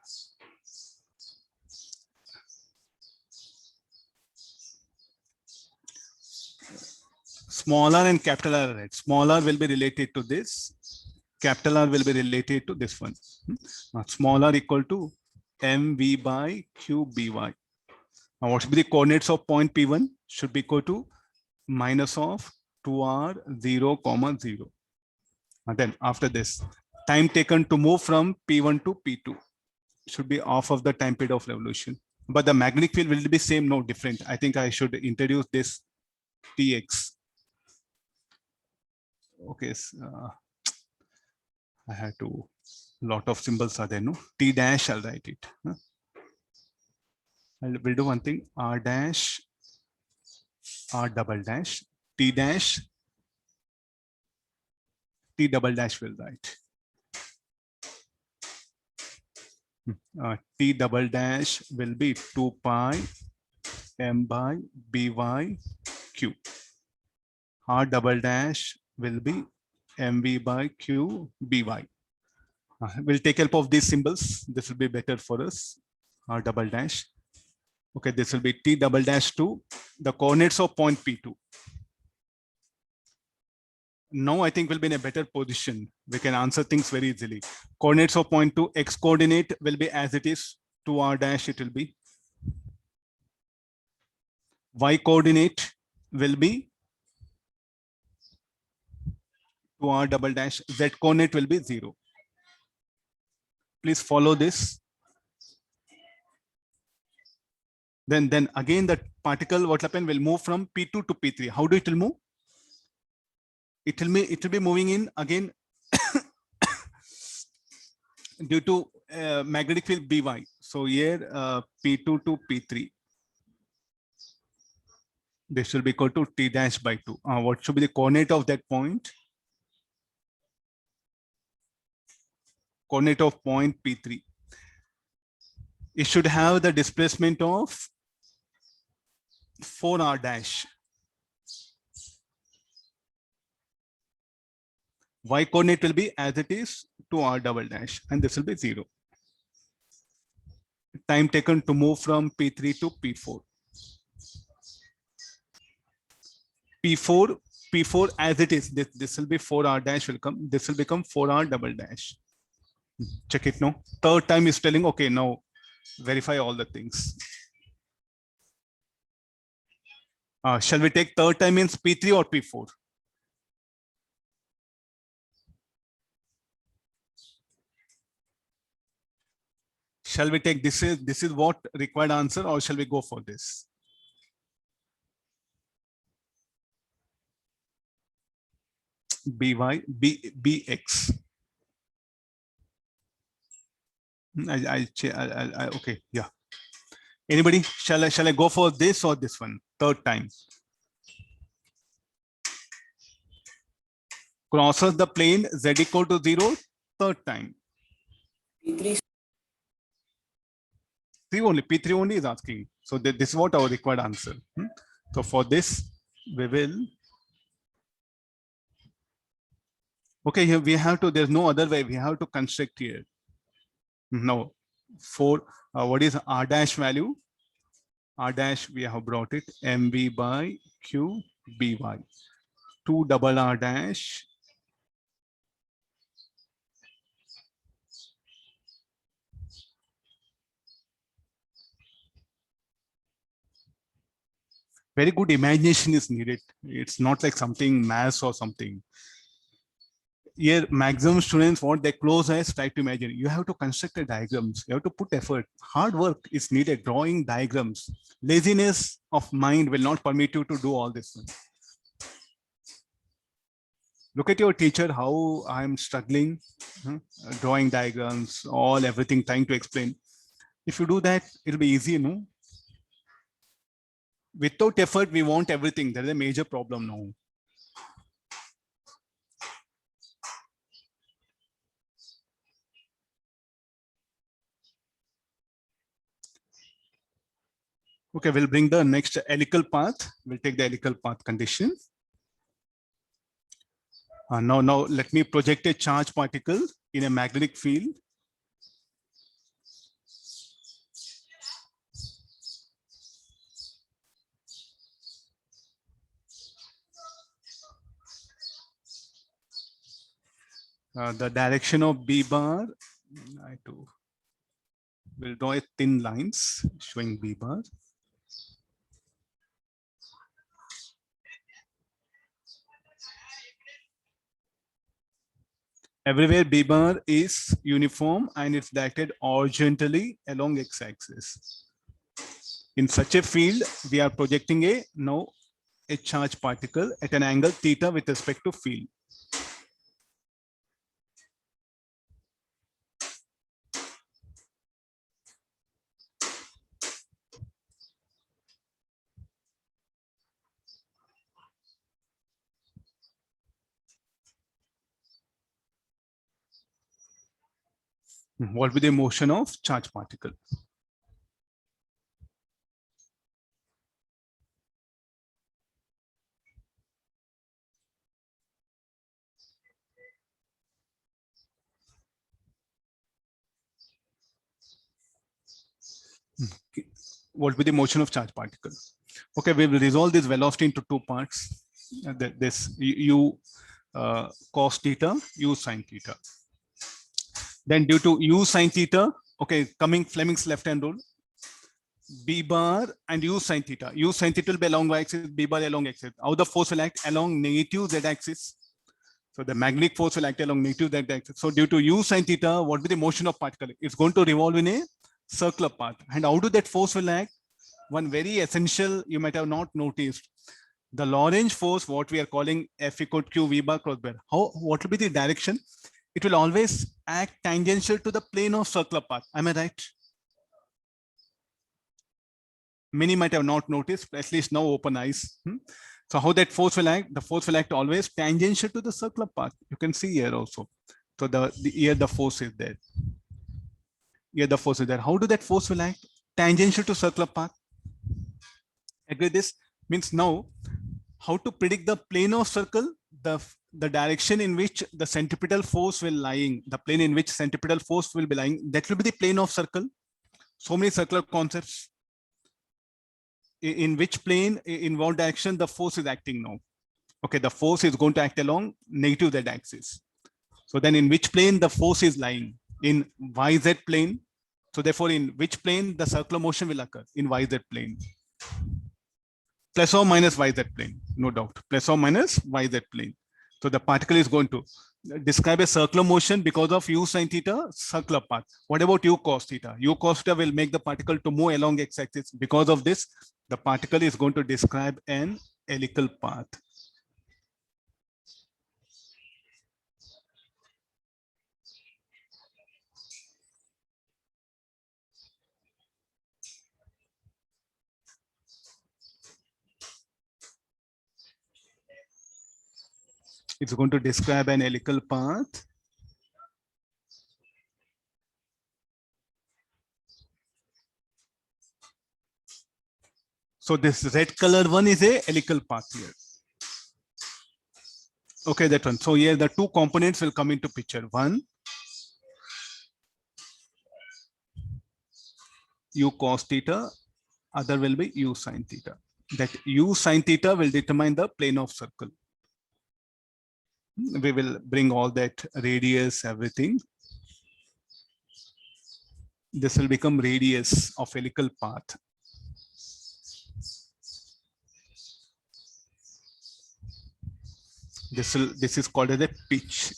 Small r and capital R, right? Small r will be related to this. Capital R will be related to this one. Small r equal to mv by q by. Now what should be the coordinates of point P1? Should be equal to minus of 2r 0, 0. And then after this, time taken to move from P1 to P2 should be off of the time period of revolution. But the magnetic field will be same, no different. I think I should introduce this Tx. Okay, I had to, lot of symbols are there, no? T dash, I'll write it. We'll do one thing, R dash, R double dash, T dash, T double dash will write. T double dash will be 2 pi m by by q. R double dash will be mv by q by. We'll take help of these symbols. This will be better for us. R double dash. Okay, this will be T double dash 2, the coordinates of point P2. Now I think we'll be in a better position. We can answer things very easily. Coordinates of point 2, x coordinate will be as it is, 2r dash it will be. Y coordinate will be 2r double dash, z coordinate will be 0. Please follow this. Then again the particle, what will happen, will move from P2 to P3. How do it will move? It will be moving in again due to magnetic field By. So here P2 to P3. This will be equal to T dash by 2. What should be the coordinate of that point? Coordinate of point P3. It should have the displacement of 4r dash. Y coordinate will be as it is, 2r double dash, and this will be 0. Time taken to move from P3 to P4. P4 as it is, this will be 4r dash will come, this will become 4r double dash. Check it now. Third time is telling, okay, now verify all the things. Shall we take third time means P3 or P4? Shall we take this is what required answer, or shall we go for this? Bx. Okay, yeah. Anybody? Shall I go for this or this one? Third time. Crosses the plane z equal to 0. Third time. P3 only. P3 only is asking. So this is what our required answer. So for this, we will. Okay, here we have to. There's no other way. We have to construct here. No. For what is r dash value? R dash, we have brought it, mv by q by. 2 double r dash. Very good imagination is needed. It's not like something mass or something. Here, maximum students, what they close eyes, try to imagine. You have to construct a diagrams. You have to put effort. Hard work is needed. Drawing diagrams. Laziness of mind will not permit you to do all this. Look at your teacher, how I'm struggling, drawing diagrams, everything, trying to explain. If you do that, it'll be easy, no? Without effort, we want everything. There is a major problem now. Okay, we'll bring the next helical path. We'll take the helical path condition. Now let me project a charge particle in a magnetic field. The direction of B bar, we'll draw a thin lines showing B bar. Everywhere B bar is uniform and it's directed horizontally along x-axis. In such a field, we are projecting a charge particle at an angle theta with respect to field. What will be the motion of charge particle? What will be the motion of charge particle? Okay, we will resolve this velocity into two parts. This u cos theta, u sin theta. Then due to u sin theta, okay, coming Fleming's left-hand rule, B bar and u sin theta. U sin theta will be along y-axis, B bar along x-axis. How the force will act? Along negative z-axis. So the magnetic force will act along negative z-axis. So due to u sin theta, what will be the motion of particle? It's going to revolve in a circular path. And how do that force will act? One very essential you might have not noticed. The Lorentz force, what we are calling F equal to Q V bar cross bar. What will be the direction? It will always act tangential to the plane of circular path. Am I right? Many might have not noticed, at least now open eyes. So how that force will act? The force will act always tangential to the circular path. You can see here also. So here the force is there. Here the force is there. How do that force will act? Tangential to circular path. Agree this? Means now, how to predict the plane of circle? The direction in which the centripetal force will lying, the plane in which centripetal force will be lying, that will be the plane of circle. So many circular concepts. In which plane, in what direction the force is acting now? Okay, the force is going to act along negative z-axis. So then in which plane the force is lying? In YZ plane. So therefore, in which plane the circular motion will occur? In YZ plane. Plus or minus YZ plane, no doubt. Plus or minus YZ plane. So the particle is going to describe a circular motion because of u sin theta, circular path. What about u cos theta? U cos theta will make the particle to move along x-axis. Because of this, the particle is going to describe an helical path. It's going to describe an helical path. So this red colored one is a helical path here. Okay, that one. So here the two components will come into picture. One, u cos theta, other will be u sin theta. That u sin theta will determine the plane of circle. We will bring all that radius, everything. This will become radius of helical path. This is called as a pitch.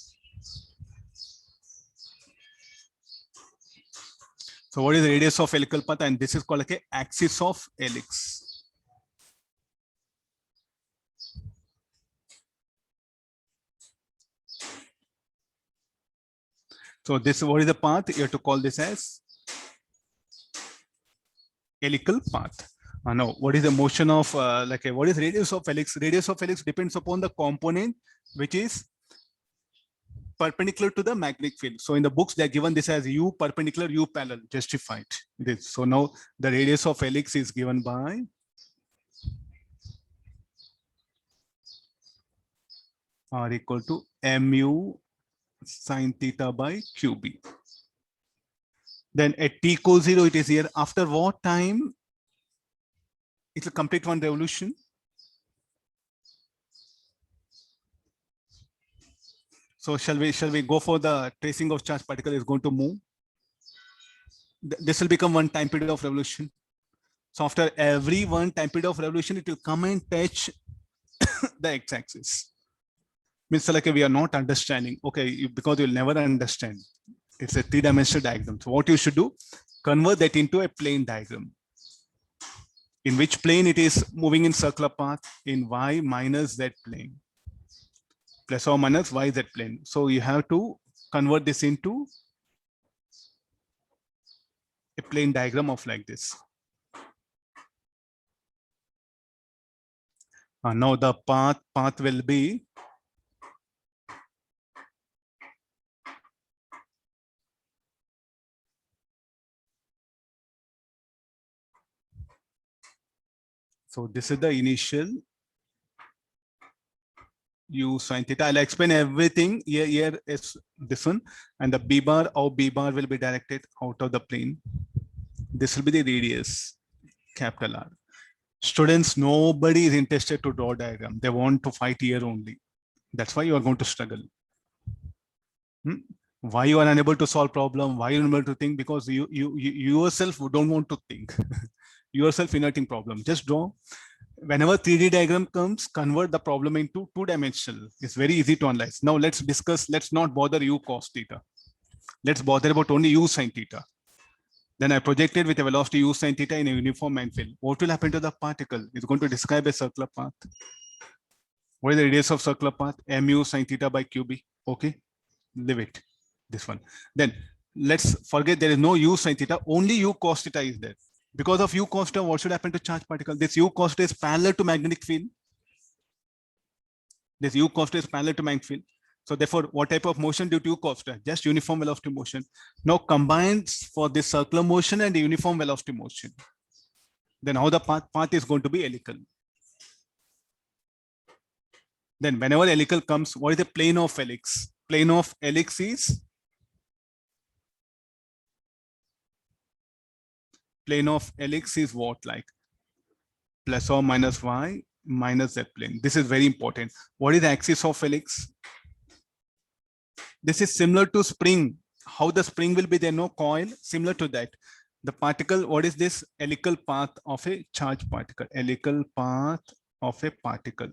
So what is the radius of helical path? And this is called like a axis of helix. So this, what is the path? You have to call this as helical path. Now, what is the motion of what is radius of helix? Radius of helix depends upon the component which is perpendicular to the magnetic field. So in the books, they're given this as u perpendicular, u parallel, justified. This. So now the radius of helix is given by r equal to mu sin theta by qb. Then at t equals 0, it is here. After what time it will complete one revolution? So shall we go for the tracing of charge particle is going to move? This will become one time period of revolution. So after every one time period of revolution, it will come and touch the x-axis. Means like we are not understanding. Okay, because you'll never understand. It's a three-dimensional diagram. So what you should do, convert that into a plane diagram. In which plane it is moving in circular path? In y minus z plane. Plus or minus yz plane. So you have to convert this into a plane diagram of like this. Now the path will be so this is the initial u sin theta. I'll explain everything. Here is this one, and the b bar will be directed out of the plane. This will be the radius, capital R. Students, nobody is interested to draw diagram. They want to fight here only. That's why you are going to struggle. Why you are unable to solve problem? Why you are unable to think? Because you yourself don't want to think. Yourself inverting problem. Just draw. Whenever 3D diagram comes, convert the problem into two-dimensional. It's very easy to analyze. Now let's discuss. Let's not bother u cos theta. Let's bother about only u sin theta. Then I projected with a velocity u sin theta in a uniform Mann field. What will happen to the particle? It's going to describe a circular path. What is the radius of circular path? Mu sin theta by qb. Okay, leave it. This one. Then let's forget there is no u sin theta. Only u cos theta is there. Because of u cos theta, what should happen to charge particle? This u cos theta is parallel to magnetic field. This u cos theta is parallel to magnetic field. So therefore, what type of motion due to u cos theta? Just uniform velocity motion. Now combines for this circular motion and the uniform velocity motion. Then how the path is going to be helical. Then whenever helical comes, what is the plane of helix? Plane of helix is what, like plus or minus y minus z plane. This is very important. What is the axis of helix? This is similar to spring. How the spring will be there, no coil, similar to that. The particle, what is this? Helical path of a charge particle. Helical path of a particle.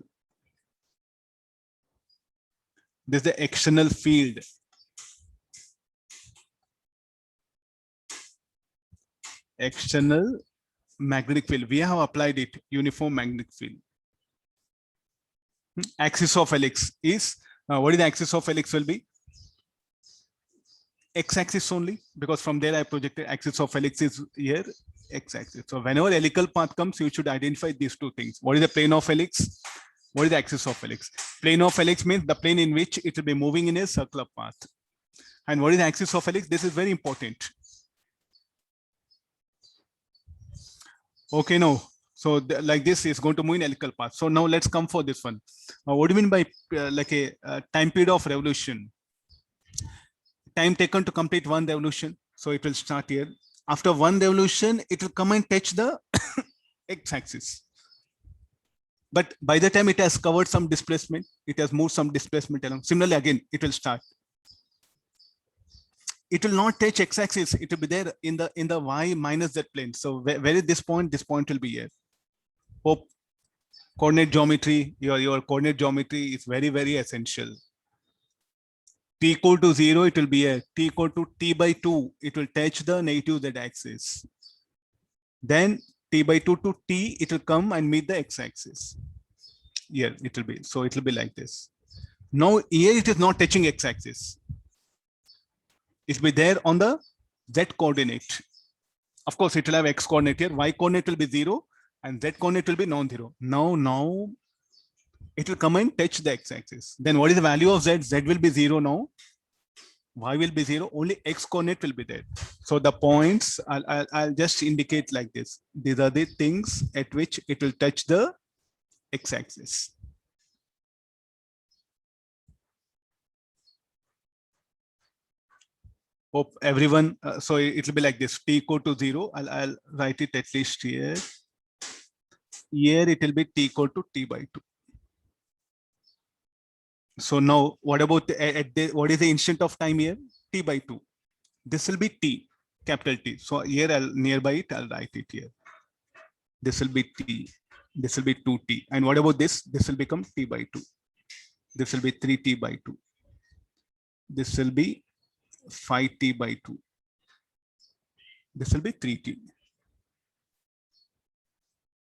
This is the external field. External magnetic field. We have applied it, uniform magnetic field. Axis of helix is, what is the axis of helix will be? X-axis only, because from there I projected axis of helix is here, x-axis. So whenever helical path comes, you should identify these two things. What is the plane of helix? What is the axis of helix? Plane of helix means the plane in which it will be moving in a circular path. And what is the axis of helix? This is very important. Okay, now, so like this is going to move in helical path. So now let's come for this one. What do you mean by like a time period of revolution? Time taken to complete one revolution. So it will start here. After one revolution, it will come and touch the x-axis. But by the time it has covered some displacement, it has moved some displacement along. Similarly, again, it will start. It will not touch x-axis. It will be there in the y minus z plane. So where is this point? This point will be here. Hope coordinate geometry, your coordinate geometry is very, very essential. T equal to 0, it will be a t equal to t by 2. It will touch the negative z axis. Then t by 2 to t, it will come and meet the x-axis. Here it will be. So it will be like this. Now here it is not touching x-axis. It will be there on the z coordinate. Of course, it will have x coordinate here. Y coordinate will be 0 and z coordinate will be non-zero. Now it will come and touch the x-axis. Then what is the value of z? Z will be 0 now. Y will be 0. Only x coordinate will be there. So the points, I'll just indicate like this. These are the things at which it will touch the x-axis. Hope everyone, so it will be like this. T equal to 0. I'll write it at least here. Here it will be t equal to t by 2. So now what about what is the instant of time here? T by 2. This will be T, capital T. So here I'll nearby it, I'll write it here. This will be T. This will be 2T. And what about this? This will become T by 2. This will be 3T by 2. This will be 5T by 2. This will be 3T.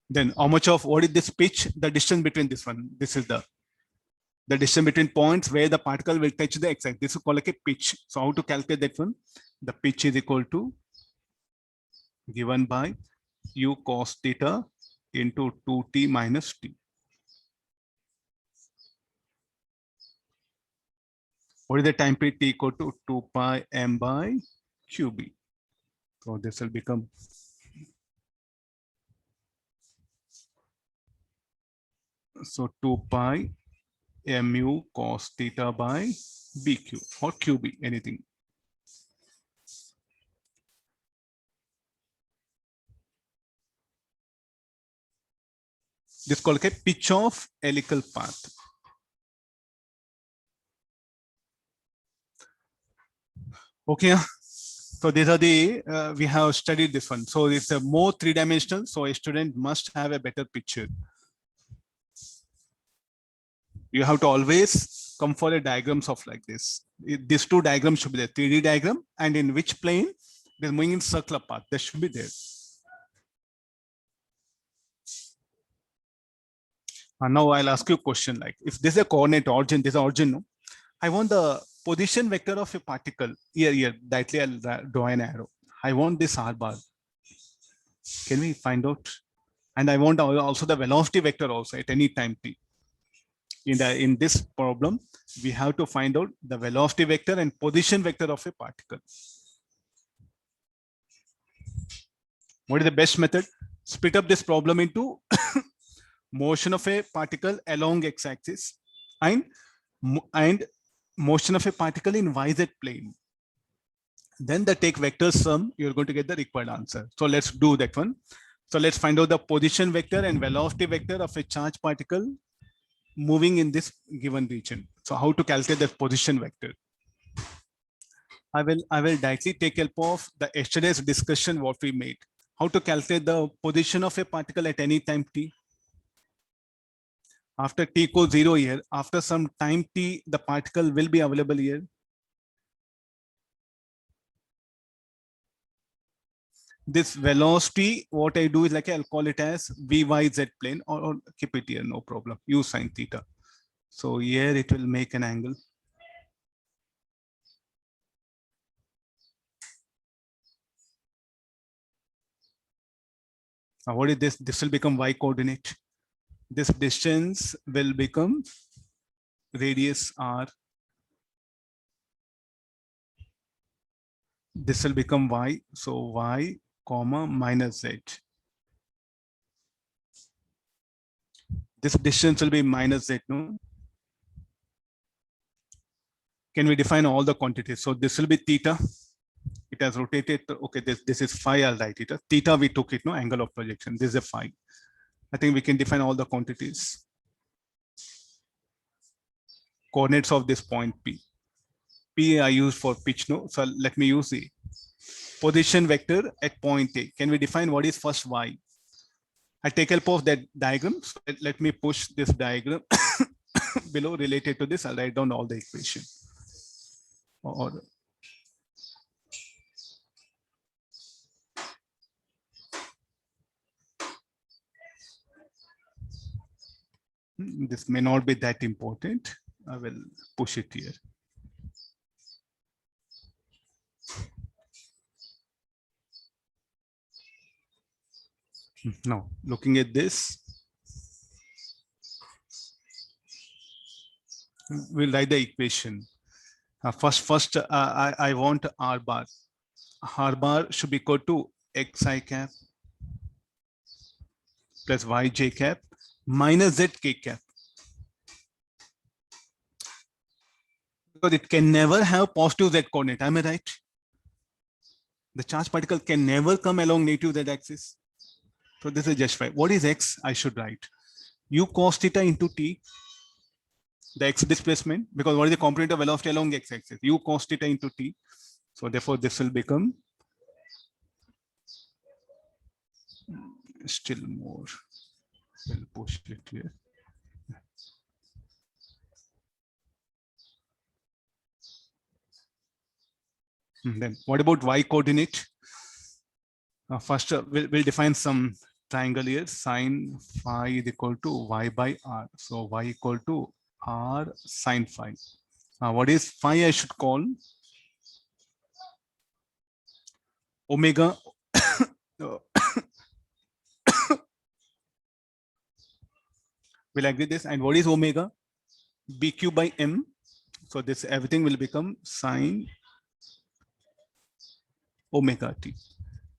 Then how much of what is this pitch? The distance between this one. This is the distance between points where the particle will touch the x-axis. This is called like a pitch. So how to calculate that one? The pitch is equal to given by u cos theta into 2t minus t. What is the time period? T equal to 2 pi m by qb. So this will become so 2 pi mu cos theta by bq or qb, anything. This is called a pitch of helical path. Okay, so these are the we have studied this one. So it's a more three-dimensional. So a student must have a better picture. You have to always come for a diagrams of like this. These two diagrams should be there, 3D diagram, and in which plane they're moving in circular path. That should be there. And now I'll ask you a question like, if this is a coordinate origin, this is origin, no? I want the position vector of a particle. Here, directly I'll draw an arrow. I want this r bar. Can we find out? And I want also the velocity vector also at any time t. In this problem, we have to find out the velocity vector and position vector of a particle. What is the best method? Split up this problem into motion of a particle along x-axis and motion of a particle in YZ plane. Then the take vector sum, you're going to get the required answer. So let's do that one. So let's find out the position vector and velocity vector of a charged particle moving in this given region. So how to calculate the position vector? I will directly take help of the yesterday's discussion what we made. How to calculate the position of a particle at any time t. After t equals 0 here, after some time t, the particle will be available here. This velocity, what I do is like I'll call it as VYZ plane or keep it here, no problem. U sine theta. So here it will make an angle. Now what is this? This will become Y coordinate. This distance will become radius r. This will become y. So y comma minus z. This distance will be minus z. No. Can we define all the quantities? So this will be theta. It has rotated. Okay, this is phi. I'll write it. Theta we took it. No, angle of projection. This is a phi. I think we can define all the quantities. Coordinates of this point P. P I use for pitch, no? So let me use the position vector at point A. Can we define what is first Y? I take help of that diagram. So let me push this diagram below related to this. I'll write down all the equation. This may not be that important. I will push it here. Now, looking at this, we'll write the equation. First, I want R bar. R bar should be equal to xi cap plus yj cap minus zk cap. Because it can never have positive z coordinate. Am I right? The charged particle can never come along native z axis. So this is just right. What is x? I should write u cos theta into t. the x displacement, because what is the component of velocity along the x-axis? U cos theta into t. So therefore, this will become still more. We'll push it here. Then what about y coordinate? First, we'll define some triangle here. Sine phi is equal to y by r. So y equal to r sine phi. What is phi? I should call omega. We'll agree this. And what is omega? BQ by m. So this everything will become sine omega t.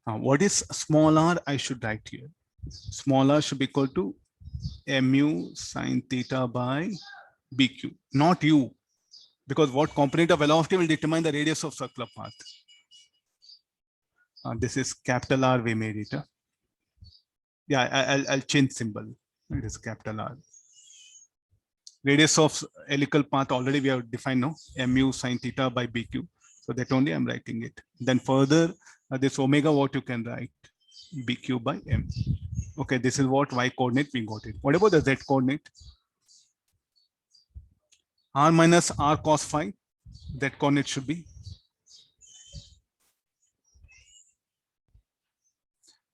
What is small r? I should write here. Small r should be equal to mu sine theta by bq, not u, because what component of velocity will determine the radius of circular path. This is capital R. We made it. Yeah, I'll change symbol. It is capital R. Radius of helical path already we have defined now, mu sine theta by bq. So that only I'm writing it. Then further, this omega, what you can write, bq by m. Okay, this is what y coordinate we got it. What about the z coordinate? R minus r cos phi. That coordinate should be.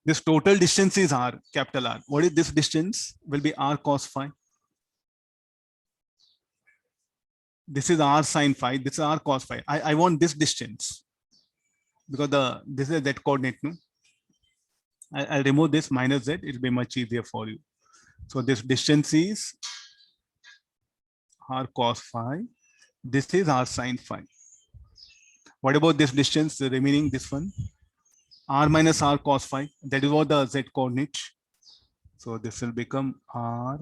This total distance is r, capital R. What is this distance? Will be r cos phi. This is r sine phi. This is r cos phi. I want this distance because this is that coordinate. No? I'll remove this minus z. It will be much easier for you. So this distance is r cos phi. This is r sine phi. What about this distance? The remaining this one, r minus r cos phi. That is what the z coordinate. So this will become r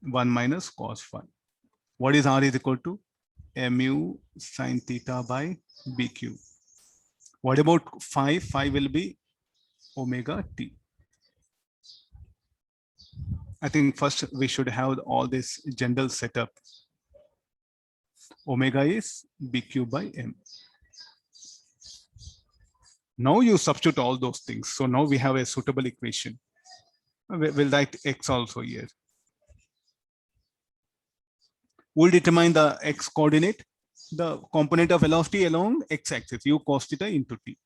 1 minus cos phi. What is r is equal to? Mu sine theta by bq. What about phi? Phi will be omega t. I think first we should have all this general setup. Omega is bq by m. Now you substitute all those things. So now we have a suitable equation. We'll write x also here. We'll determine the x coordinate, the component of velocity along x-axis, u cos theta into t.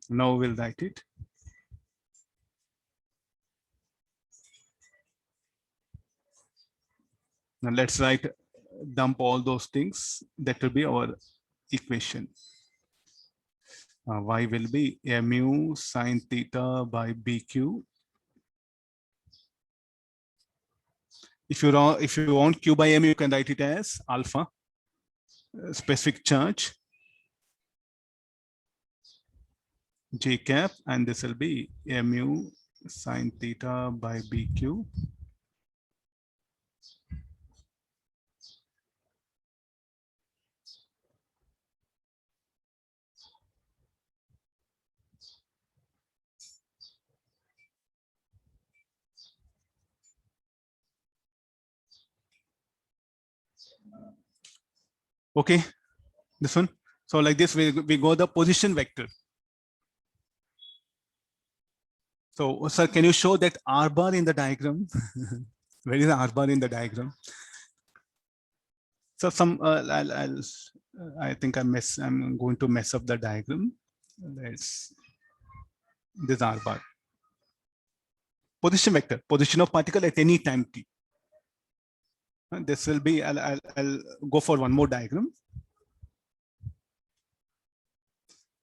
Now we'll write it. Now let's write, dump all those things. That will be our equation. Y will be mu sine theta by bq. If you want q by m, you can write it as alpha, specific charge, j cap, and this will be mu sine theta by bq. Okay, this one. So like this, we go the position vector. So sir, can you show that R bar in the diagram? Where is the R bar in the diagram? So I think I'm going to mess up the diagram. Let's this R bar. Position vector, position of particle at any time t. This will be, I'll go for one more diagram.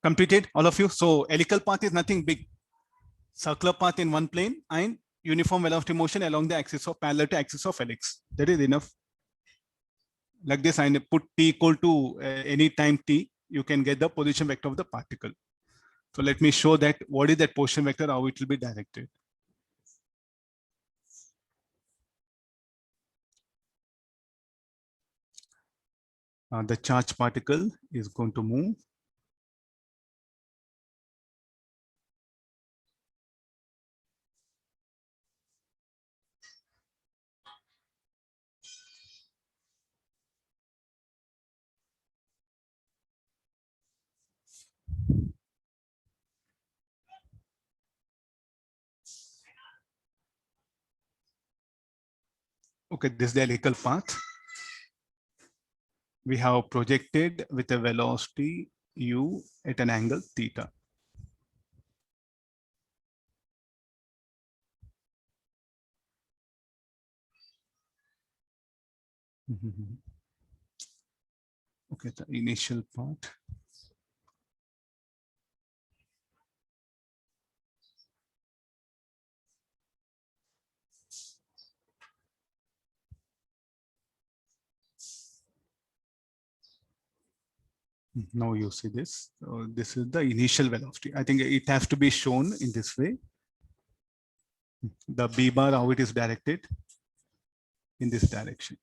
Completed, all of you. So helical path is nothing big. Circular path in one plane and uniform velocity motion along the axis of parallel to axis of helix. That is enough. Like this, I put t equal to any time t, you can get the position vector of the particle. So let me show that what is that position vector, how it will be directed. The charged particle is going to move. Okay, this is the helical path. We have projected with a velocity u at an angle theta. Okay, the initial part. Now you see this. So this is the initial velocity. I think it has to be shown in this way. The B bar, how it is directed in this direction.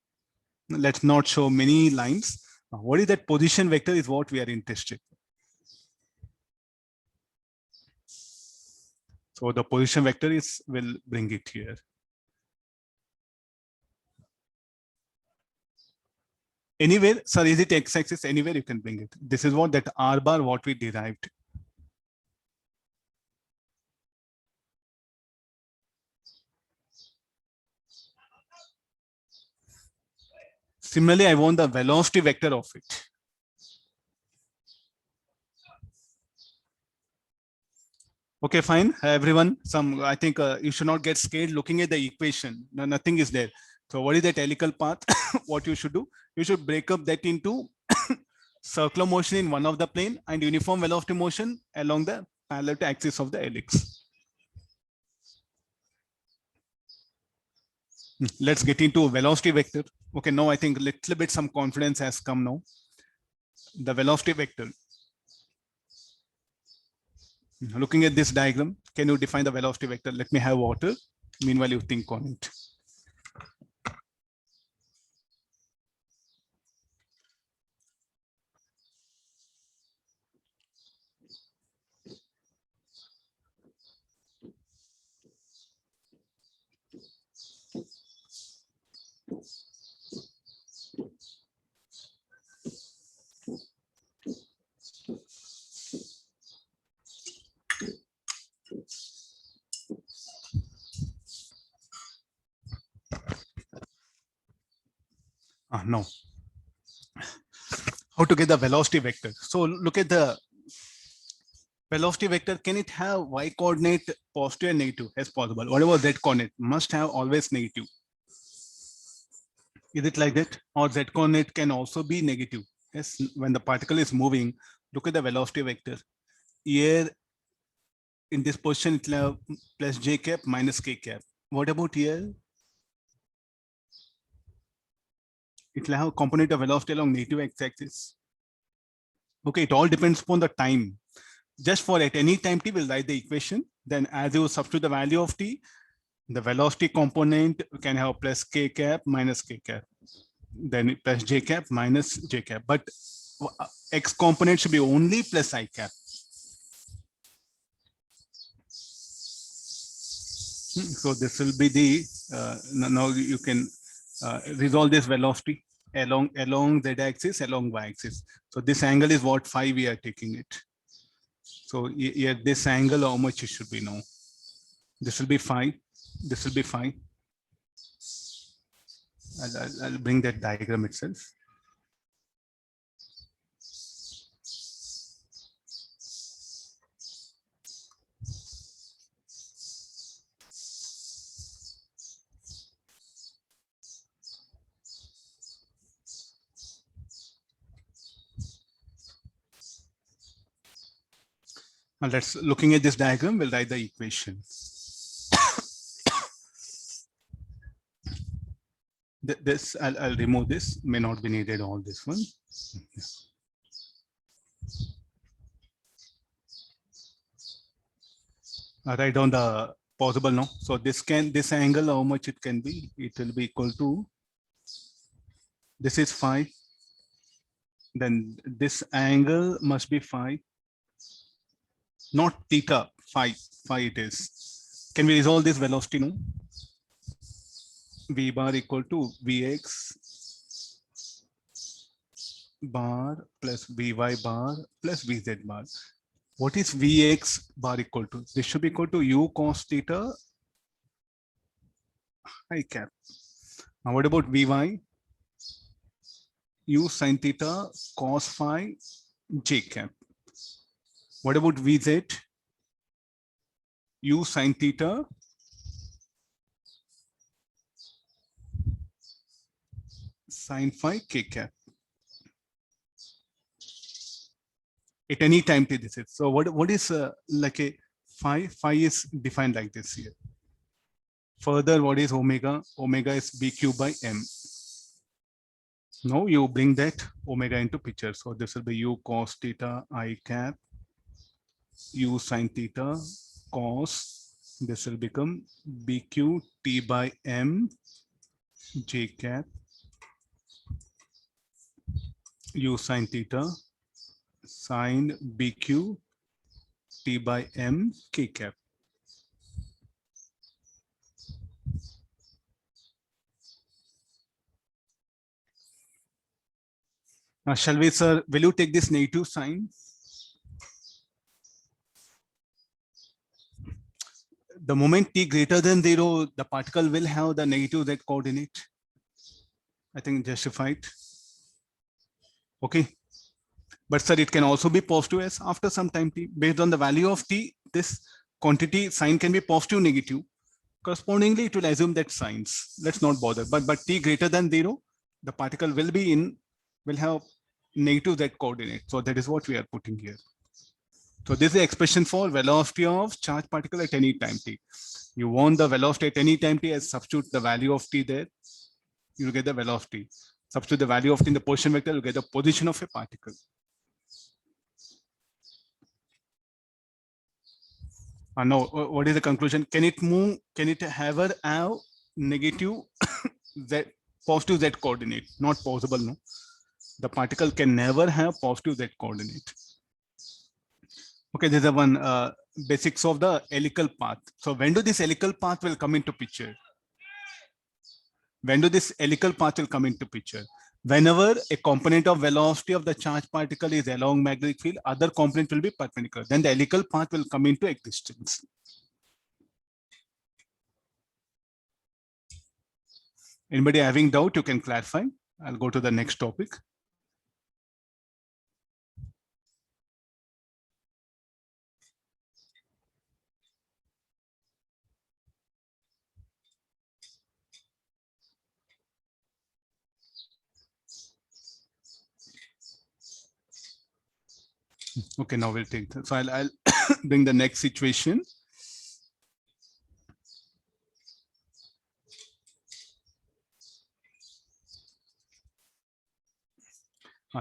Let's not show many lines. What is that position vector is what we are interested in. So the position vector is, will bring it here. Anywhere, sir, is it x-axis? Anywhere you can bring it. This is what that R bar, what we derived. Similarly, I want the velocity vector of it. Okay, fine, everyone. I think you should not get scared looking at the equation. No, nothing is there. So what is that helical path? What you should do? You should break up that into circular motion in one of the plane and uniform velocity motion along the parallel to axis of the helix. Let's get into velocity vector. Okay, now I think little bit some confidence has come now. The velocity vector. Looking at this diagram, can you define the velocity vector? Let me have water. Meanwhile, you think on it. No. How to get the velocity vector? So look at the velocity vector. Can it have y coordinate positive and negative as possible? Whatever z coordinate must have always negative. Is it like that? Or z coordinate can also be negative. Yes, when the particle is moving, look at the velocity vector. Here in this position, it will have plus j cap minus k cap. What about here? It will have a component of velocity along negative x-axis. Okay, it all depends upon the time. Just for at any time t, we'll write the equation. Then as you substitute the value of t, the velocity component can have plus k cap minus k cap. Then plus j cap minus j cap. But x component should be only plus I cap. So this will be the, now you can resolve this velocity along z axis, along y axis. So this angle is what phi we are taking it. So here this angle, how much it should be now? This will be phi. This will be phi. I'll bring that diagram itself. Now let's looking at this diagram, we'll write the equation. This I'll remove this, may not be needed all this one. I'll write down the possible now. So this angle, how much it can be? It will be equal to, this is phi. Then this angle must be phi. Not theta, phi it is. Can we resolve this velocity now? V bar equal to Vx bar plus Vy bar plus Vz bar. What is Vx bar equal to? This should be equal to u cos theta I cap. Now what about Vy? U sin theta cos phi j cap. What about Vz? U sin theta sin phi k cap. At any time t this is. So what is like a phi? Phi is defined like this here. Further, what is omega? Omega is bq by m. Now you bring that omega into picture. So this will be u cos theta I cap, u sin theta cos. This will become bq t by m j cap, u sin theta sin bq t by m k cap. Now, shall we, sir, will you take this negative sign? The moment t greater than 0, the particle will have the negative z coordinate. I think justified. Okay. But sir, it can also be positive as after some time t. Based on the value of t, this quantity sign can be positive, negative. Correspondingly, it will assume that signs. Let's not bother. But t greater than 0, the particle will have negative z coordinate. So that is what we are putting here. So this is the expression for velocity of charged particle at any time t. You want the velocity at any time t, as substitute the value of t there, you will get the velocity. Substitute the value of t in the position vector, you get the position of a particle. Now, what is the conclusion? Can it move? Can it ever have negative z, positive z coordinate? Not possible, no. The particle can never have positive z coordinate. Okay, there's a one basics of the helical path. So when do this helical path will come into picture? When do this helical path will come into picture? Whenever a component of velocity of the charged particle is along magnetic field, other component will be perpendicular. Then the helical path will come into existence. Anybody having doubt, you can clarify. I'll go to the next topic. Okay, now we'll take that. So I'll bring the next situation.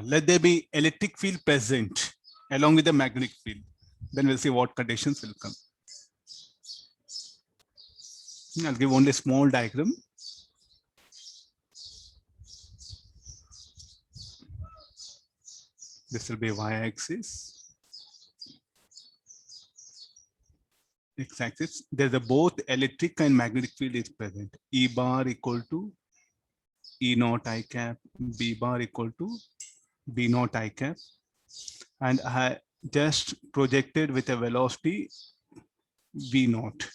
Let there be electric field present along with the magnetic field. Then we'll see what conditions will come. I'll give only a small diagram. This will be y-axis. X-axis. There's a both electric and magnetic field is present. E bar equal to E naught I cap, B bar equal to B naught I cap. And I just projected with a velocity V naught.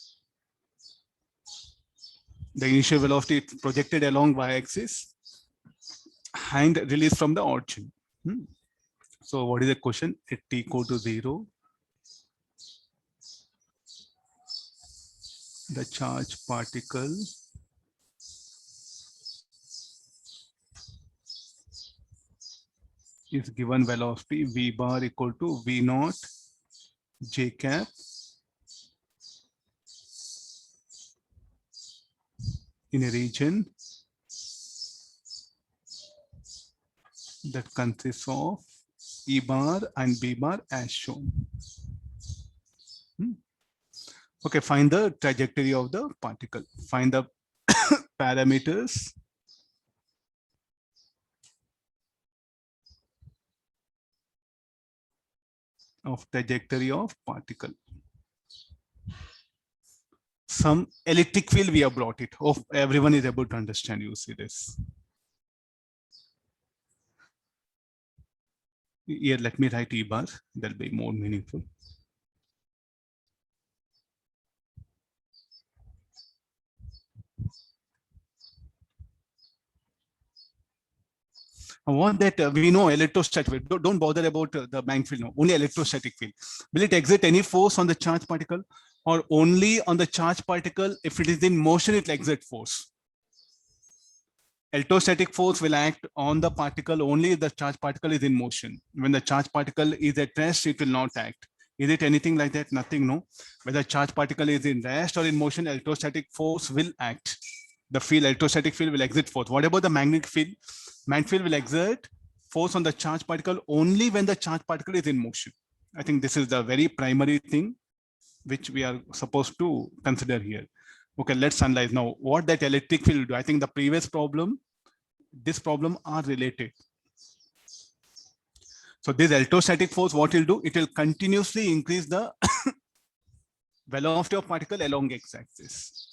The initial velocity projected along y-axis and released from the origin. So what is the question? At t equal to 0, the charged particle is given velocity v bar equal to v naught j cap in a region that consists of E bar and B bar as shown. Okay, find the trajectory of the particle. Find the parameters of trajectory of particle. Some electric field we have brought it. Hope everyone is able to understand. You see this. Here, let me write E bar. That'll be more meaningful. What that we know electrostatic field. Don't bother about the magnetic field. No, only electrostatic field. Will it exert any force on the charge particle, or only on the charge particle? If it is in motion, it will exert force. Electrostatic force will act on the particle only if the charge particle is in motion. When the charge particle is at rest, it will not act. Is it anything like that? Nothing, no. Whether charge particle is in rest or in motion, electrostatic force will act. The field, electrostatic field will exert force. What about the magnetic field? Magnetic field will exert force on the charge particle only when the charge particle is in motion. I think this is the very primary thing which we are supposed to consider here. Okay, let's analyze now what that electric field will do. I think the previous problem, this problem are related. So this electrostatic force, what it will do? It will continuously increase the velocity of particle along x-axis.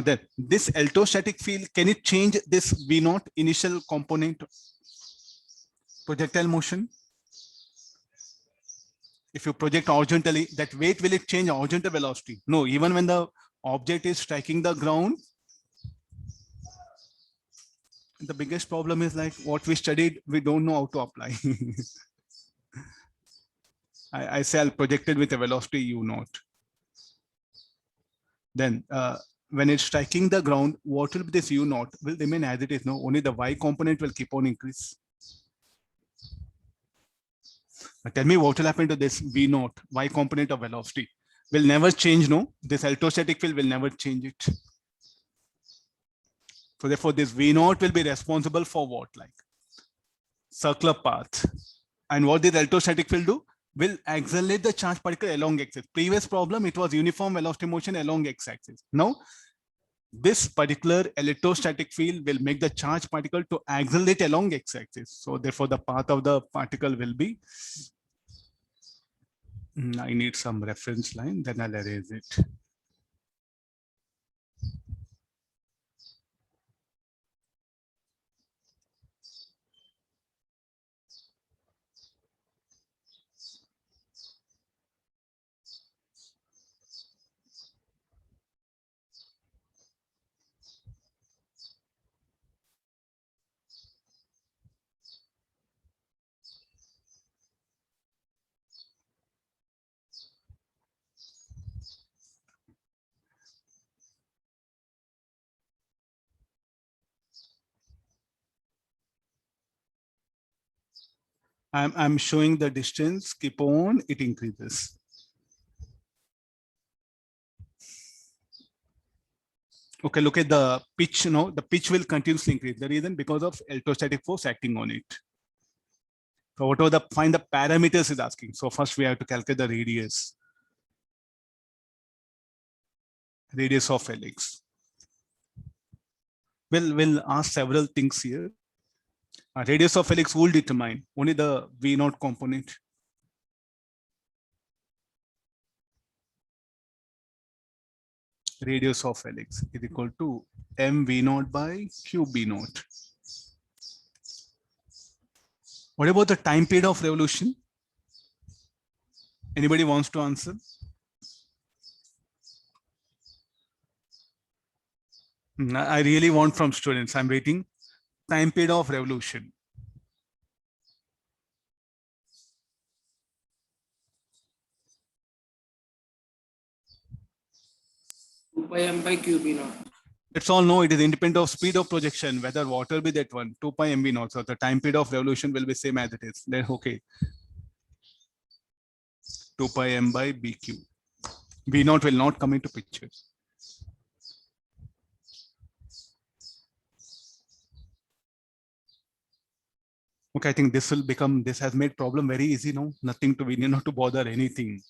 Then this electrostatic field, can it change this V naught initial component projectile motion? If you project horizontally, that weight, will it change horizontal velocity? No, even when the object is striking the ground. The biggest problem is like what we studied, we don't know how to apply. I say I'll project it with a velocity u naught. Then when it's striking the ground, what will be this u naught? Will remain as it is. No, only the y component will keep on increase. Tell me what will happen to this V naught, y component of velocity? Will never change, no? This electrostatic field will never change it. So therefore, this V naught will be responsible for what? Like circular path. And what did electrostatic field do? Will accelerate the charge particle along x-axis. Previous problem, it was uniform velocity motion along x-axis. Now, this particular electrostatic field will make the charge particle to accelerate along x-axis. So therefore, the path of the particle will be, I need some reference line, then I'll erase it. I'm showing the distance, keep on, it increases. Okay, look at the pitch, the pitch will continuously increase. The reason, because of electrostatic force acting on it. So whatever find the parameters is asking. So first we have to calculate the radius. Radius of helix. We'll ask several things here. Radius of helix will determine only the V naught component. Radius of helix is equal to mv naught by qb naught. What about the time period of revolution? Anybody wants to answer? I really want from students. I'm waiting. Time period of revolution. Pi m by qb naught. Let's all know it is independent of speed of projection, whether what will be that one, 2 pi mv naught. So the time period of revolution will be same as it is. Then okay. 2 pi m by bq. V naught will not come into picture. Okay, I think this will become, this has made problem very easy now. Nothing to, we need not to bother anything.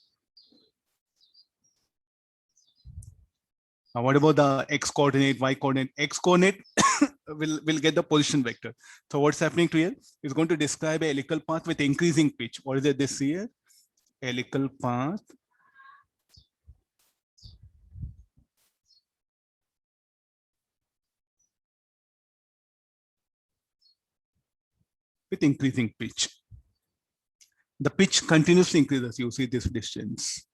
Now, what about the x coordinate, y coordinate? X coordinate will get the position vector. So what's happening to here is going to describe a helical path with increasing pitch. What is it this here? Helical path. With increasing pitch. The pitch continuously increases. You see this distance.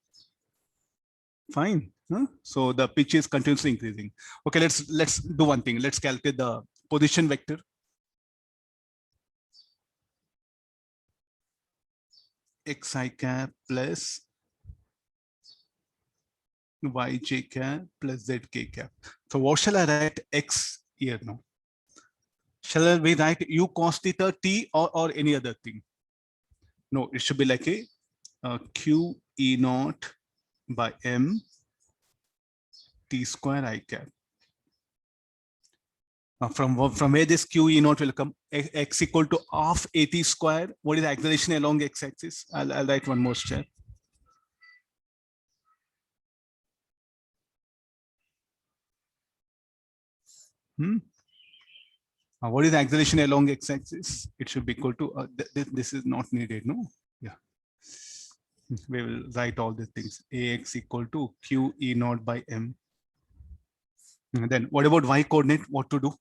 Fine. Huh? So the pitch is continuously increasing. Okay, let's do one thing. Let's calculate the position vector. xi cap plus yj cap plus zk cap. So what shall I write x here now? Shall we write u cos theta t or any other thing? No, it should be like a q e naught by m t square I cap. From where this q e naught will come, x equal to half at square. What is the acceleration along x-axis? I'll write one more step. What is the acceleration along x-axis? It should be equal to, this is not needed, no? Yeah. We will write all these things. Ax equal to q e naught by m. And then what about y coordinate? What to do?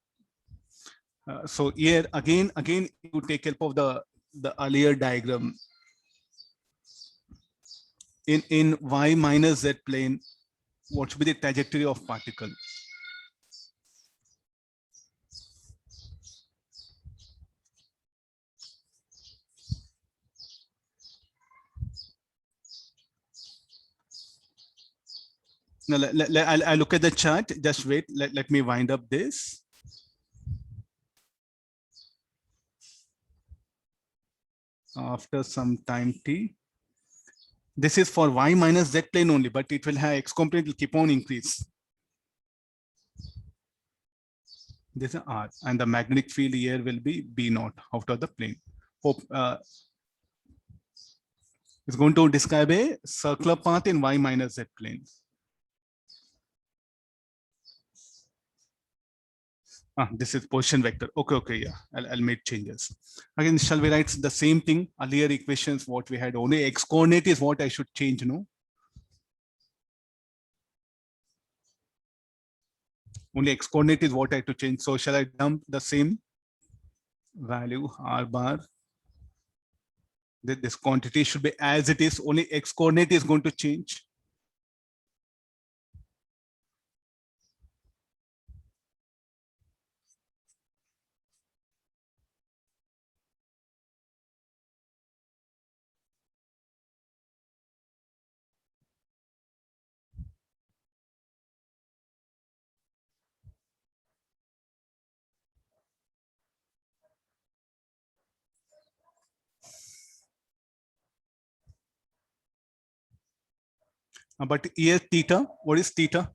So here again you take help of the earlier diagram. In y minus z plane, what should be the trajectory of particle? Now, I'll look at the chart. Just wait. Let me wind up this. After some time t. This is for y minus z plane only, but it will have x component will keep on increase. This is r, and the magnetic field here will be b naught out of the plane. Hope it's going to describe a circular path in y minus z plane. This is position vector. Okay, yeah. I'll make changes. Again, shall we write the same thing? Earlier equations, what we had, only x coordinate is what I should change, no? Only x coordinate is what I have to change. So shall I dump the same value r bar? This quantity should be as it is. Only x coordinate is going to change. But here theta, what is theta?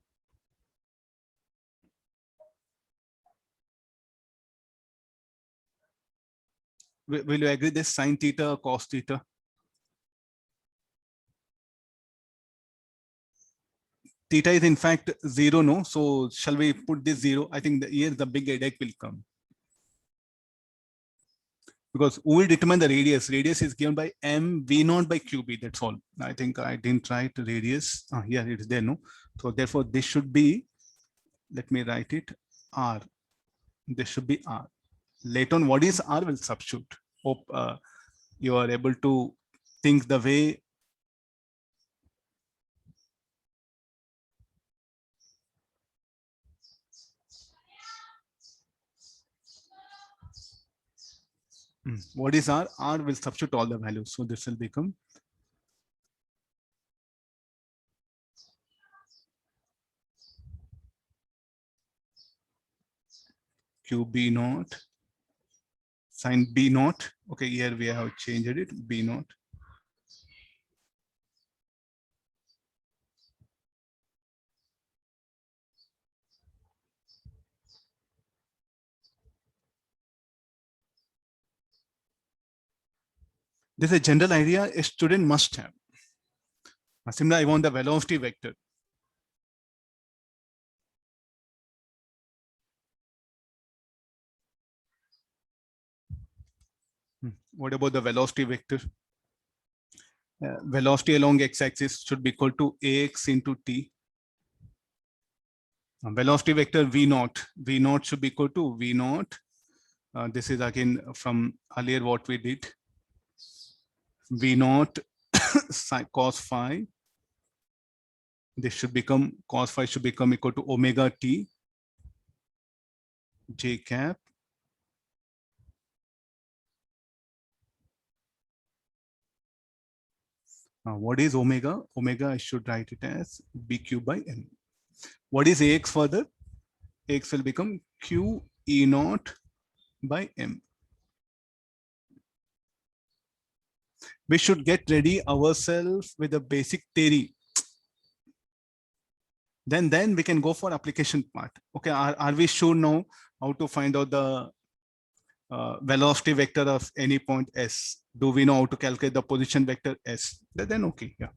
Will you agree this sine theta or cos theta? Theta is in fact 0, no? So shall we put this 0? I think here the big headache will come. Because we will determine the radius. Radius is given by m v naught by qb. That's all. I think I didn't write radius. Here it is there, no? So therefore this should be, let me write it, r. This should be r. Later on, what is r will substitute. Hope you are able to think the way what is r? R will substitute all the values. So this will become qb naught sine b naught. Okay, here we have changed it, b naught. This is a general idea a student must have. Similarly, I want the velocity vector. What about the velocity vector? Velocity along x-axis should be equal to ax into t. Velocity vector v naught. V naught should be equal to v naught. This is again from earlier what we did. V naught cos phi. This should become, cos phi should become equal to omega t j cap What is omega? Omega, I should write it as bq by m. What is ax further? Ax will become q e naught by m. We should get ready ourselves with the basic theory. Then we can go for application part. Okay, are we sure now how to find out the velocity vector of any point S? Do we know how to calculate the position vector S? Then okay, yeah.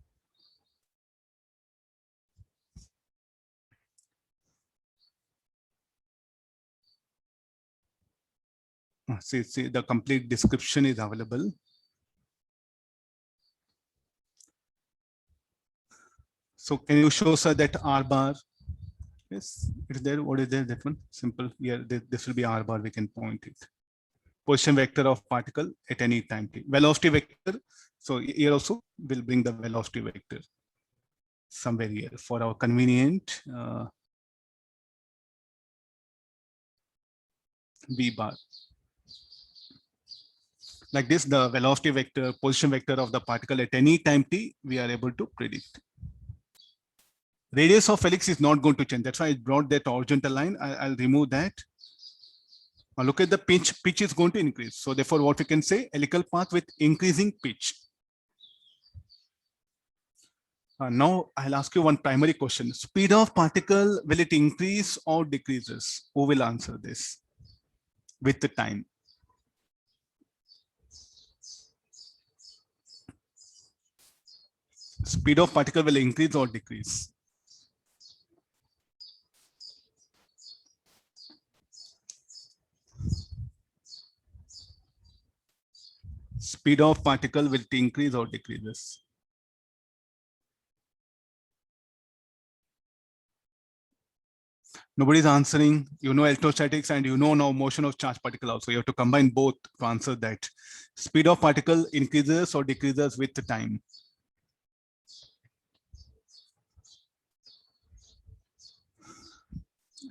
See, the complete description is available. So can you show sir that R bar? Yes, it's there. What is there? That one simple. Here, this will be R bar. We can point it. Position vector of particle at any time t. Velocity vector. So here also we'll bring the velocity vector somewhere here for our convenient V bar. Like this, the velocity vector, position vector of the particle at any time t, we are able to predict. Radius of helix is not going to change. That's why I brought that horizontal line. I'll remove that. Now look at the pitch. Pitch is going to increase. So therefore, what we can say, helical path with increasing pitch. Now I'll ask you one primary question. Speed of particle, will it increase or decreases? Who will answer this with the time? Speed of particle will increase or decrease? Speed of particle will increase or decreases? Nobody's answering. You know electrostatics and you know now motion of charged particle also. You have to combine both to answer that. Speed of particle increases or decreases with the time?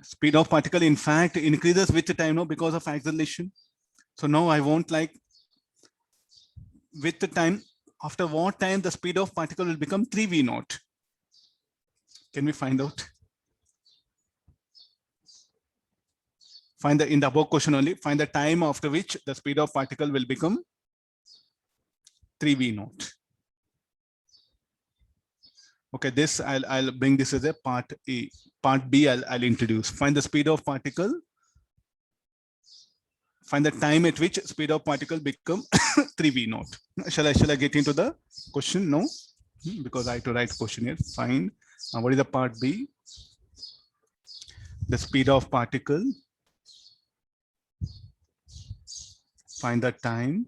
Speed of particle, in fact, increases with the time, no, because of acceleration. So now I want like with the time, after what time the speed of particle will become 3v naught? Can we find out? Find the, in the above question only, find the time after which the speed of particle will become 3v naught. Okay, this I'll bring this as a part A. Part B I'll introduce. Find the speed of particle. Find the time at which speed of particle become 3v naught. Shall I get into the question? No, because I have to write question here. Find what is the part B? The speed of particle. Find the time.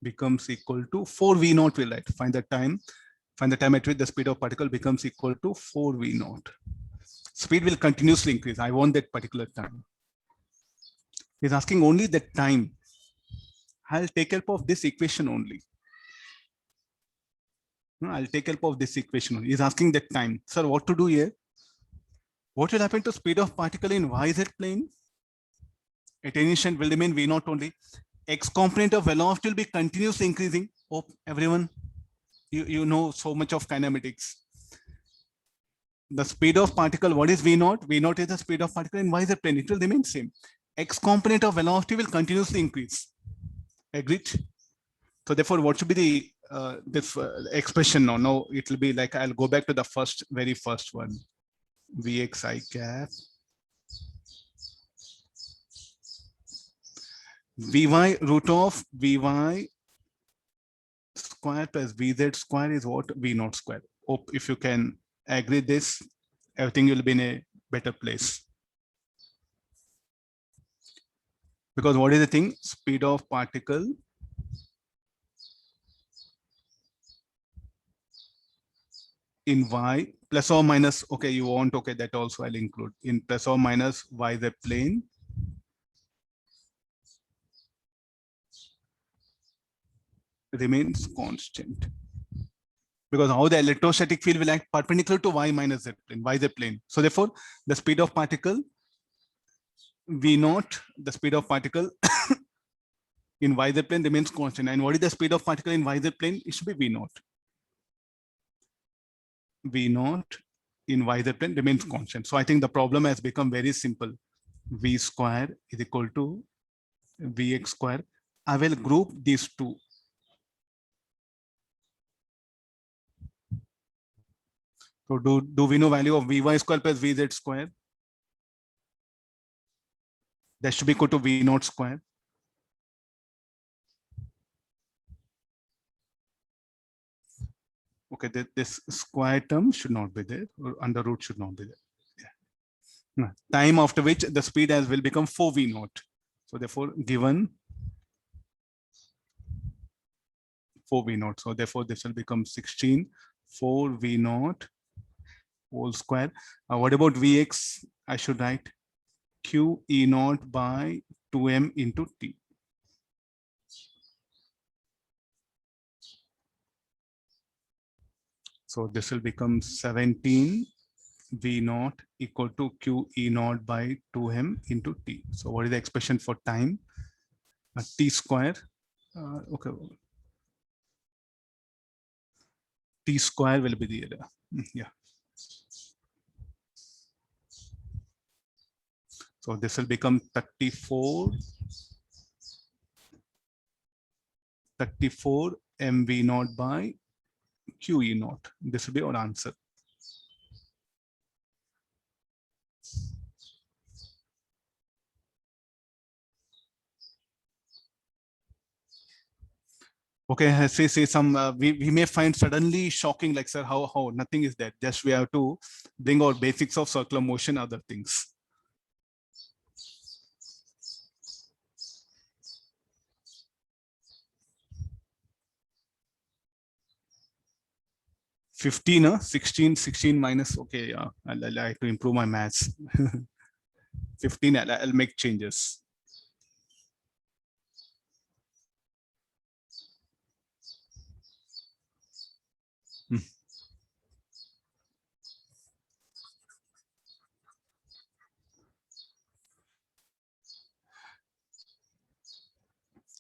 Becomes equal to 4v naught. Will write. Find the time at which the speed of particle becomes equal to 4v naught. Speed will continuously increase. I want that particular time. He's asking only that time. I'll take help of this equation only. I'll take help of this equation only. He's asking that time. Sir, what to do here? What will happen to speed of particle in YZ plane? At any instant will remain v naught only. X component of velocity will be continuously increasing. Hope everyone, you know so much of kinematics. The speed of particle, what is v naught? V naught is the speed of particle in YZ plane. It will remain same. X component of velocity will continuously increase. Agreed? So therefore, what should be the this expression now? Now it will be like, I'll go back to the very first one. Vxi cap Vy root of Vy square plus Vz square is what? V naught square. Hope if you can agree this, everything will be in a better place. Because what is the thing? Speed of particle in Y plus or minus, okay, you want, okay, that also I'll include in plus or minus YZ plane remains constant. Because how the electrostatic field will act perpendicular to y minus z plane, yz plane. So therefore, the speed of particle v naught, the speed of particle in yz plane remains constant. And what is the speed of particle in yz plane? It should be v naught. V naught in yz plane remains constant. So I think the problem has become very simple. V square is equal to Vx square. I will group these two. So do we know value of Vy square plus Vz square? That should be equal to V naught square. Okay, this square term should not be there, or under root should not be there. Yeah. Time after which the speed as will become 4V naught. So therefore, given 4V naught. So therefore, this will become 16 4V naught whole square. What about Vx? I should write Q E naught by 2m into T. So this will become 17 V naught equal to Q E naught by 2m into T. So what is the expression for time? T square. Okay. T square will be the yeah. So this will become 34 mv naught by QE naught. This will be our answer. Okay, say some we may find suddenly shocking, like, sir, how nothing is there. Just we have to bring our basics of circular motion, other things. $15, 16 minus. Okay, yeah, I'll like to improve my maths. 15, I'll make changes.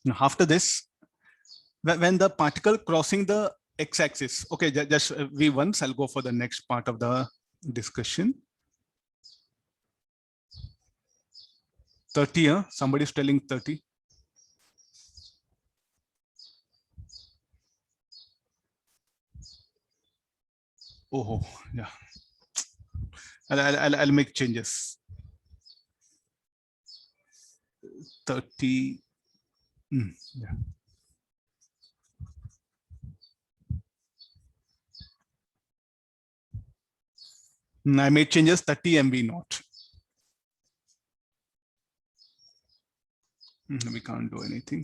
Now, after this, when the particle crossing the x-axis, okay, just we once, I'll go for the next part of the discussion. 30, somebody's telling 30. Oh, yeah. I'll make changes. 30. Yeah. I made changes 30 MV naught. We can't do anything.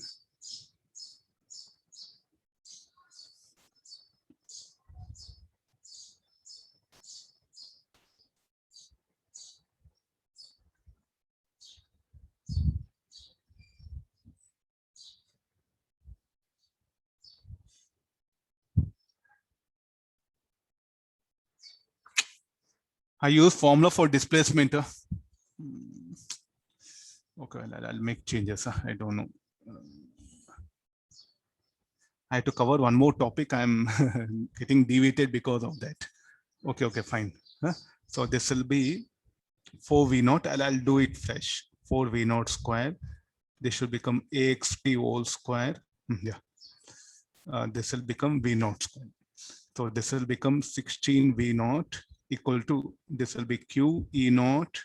I use formula for displacement. Okay, I'll make changes. I don't know. I have to cover one more topic. I'm getting deviated because of that. Okay, fine. So this will be 4V naught. I'll do it fresh. 4V naught square. This should become AXT whole square. Yeah. This will become V naught square. So this will become 16 V naught equal to, this will be Q E naught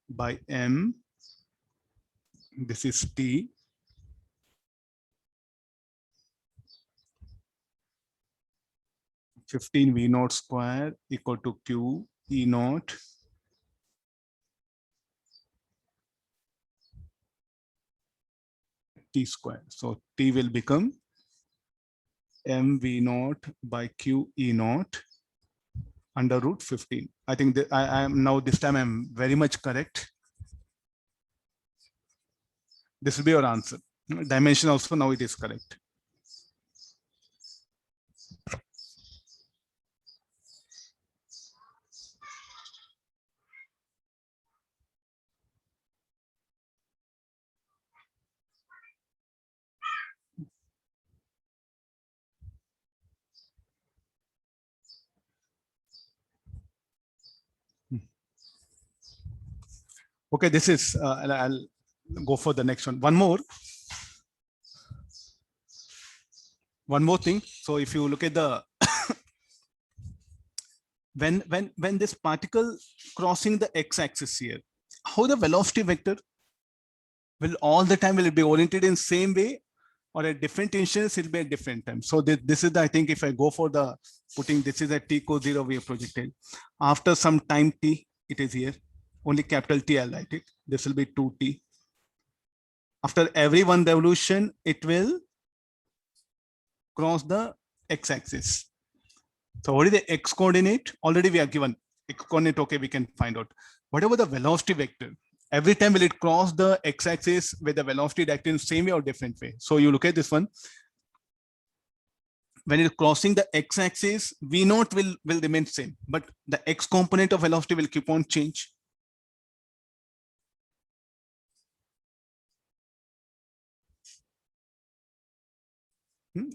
by M. This is T. (15 V naught square equal to Q E naught T square. So T will become M V naught by Q E naught under root 15. I think that I am now, this time I'm very much correct. This will be your answer. Dimension also now it is correct. Okay, this is, I'll go for the next one. One more thing. So if you look at the, when this particle crossing the x-axis here, how the velocity vector will all the time, will it be oriented in same way, or at different instance it'll be at different time? So this is the, I think if I go for the putting, this is at t equals 0 we have projected. After some time t, it is here. Only capital T I'll write it. This will be 2t. After every one revolution, it will cross the x-axis. So what is the x coordinate? Already we are given x coordinate. Okay, we can find out. Whatever the velocity vector, every time will it cross the x-axis with the velocity directed in same way or different way? So you look at this one. When it's crossing the x-axis, v naught will remain same, but the x component of velocity will keep on change.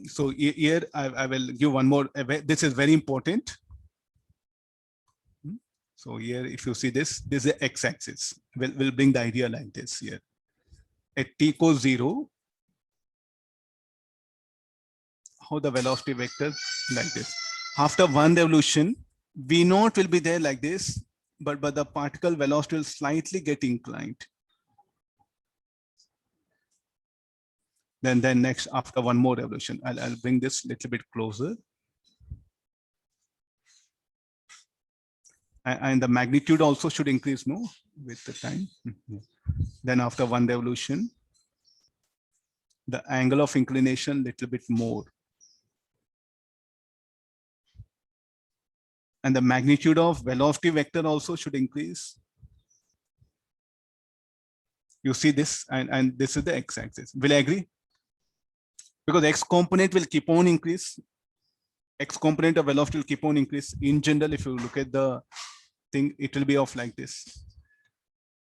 So here I will give one more. This is very important. So here, if you see this is the x-axis. We'll bring the idea like this here. At t equals 0, how the velocity vector like this. After one revolution, v naught will be there like this, but the particle velocity will slightly get inclined. Then next, after one more revolution, I'll bring this a little bit closer. And the magnitude also should increase, no, with the time. Then after one revolution, the angle of inclination little bit more. And the magnitude of velocity vector also should increase. You see this, and this is the x-axis. Will I agree? Because x component will keep on increase. X component of velocity will keep on increase. In general, if you look at the thing, it will be of like this.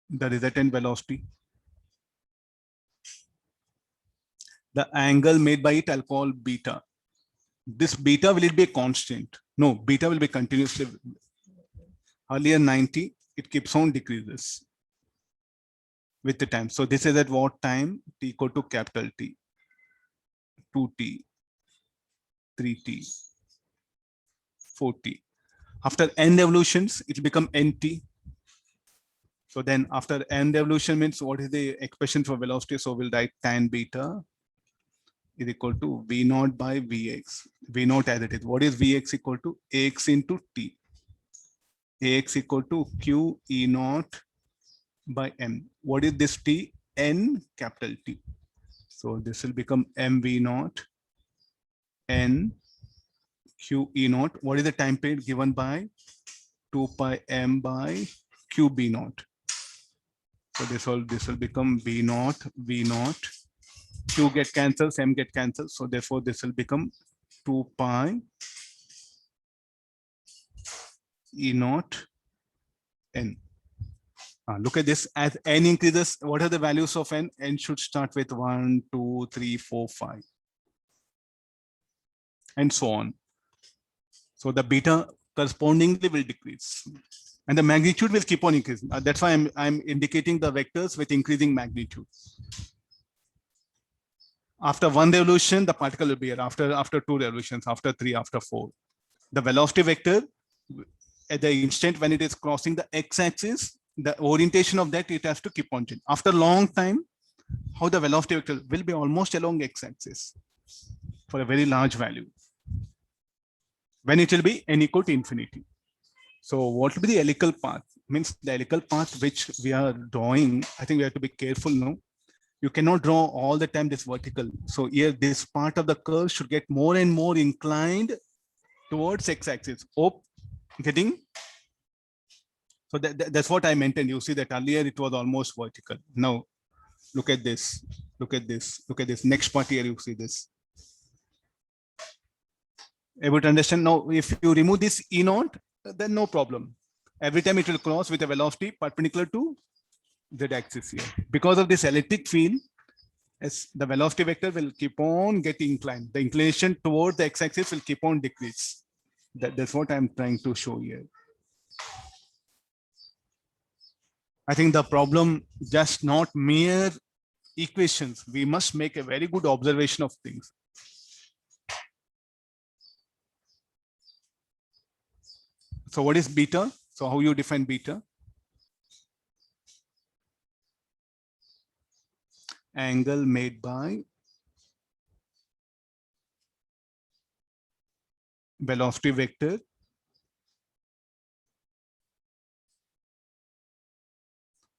The resultant velocity. The angle made by it, I'll call beta. This beta, will it be a constant? No, beta will be continuously. Earlier 90, it keeps on decreases with the time. So this is at what time? T equal to capital T, 2t, 3t, 4t. After n revolutions, it become nt. So then after n revolution means what is the expression for velocity? So we'll write tan beta is equal to v naught by vx. V naught as it is. What is vx equal to? Ax into t. Ax equal to q e naught by m. What is this t? N capital T. So this will become mv naught n q e naught. What is the time period given by? 2 pi m by q b naught. So this will become b naught v naught. Q get cancelled, m get cancelled. So therefore this will become 2 pi e naught n. Look at this. As n increases, what are the values of n? N should start with 1, 2, 3, 4, 5, and so on. So the beta correspondingly will decrease, and the magnitude will keep on increasing. That's why I'm indicating the vectors with increasing magnitude. After one revolution, the particle will be here. After two revolutions, after 3, after 4, the velocity vector at the instant when it is crossing the x-axis, the orientation of that, it has to keep on changing. After a long time, how the velocity vector will be almost along x-axis for a very large value. When it will be n equal to infinity. So what will be the helical path? Means the helical path which we are drawing, I think we have to be careful now. You cannot draw all the time this vertical. So here, this part of the curve should get more and more inclined towards x-axis. Oh, getting? So that's what I meant. And you see that earlier it was almost vertical. Now, look at this. Look at this. Look at this. Next part here, you see this. Able to understand? Now, if you remove this E naught, then no problem. Every time it will cross with a velocity perpendicular to the axis here. Because of this electric field, as the velocity vector will keep on getting inclined. The inclination towards the x-axis will keep on decrease. That's what I'm trying to show here. I think the problem just not mere equations. We must make a very good observation of things. So what is beta? So how you define beta? Angle made by velocity vector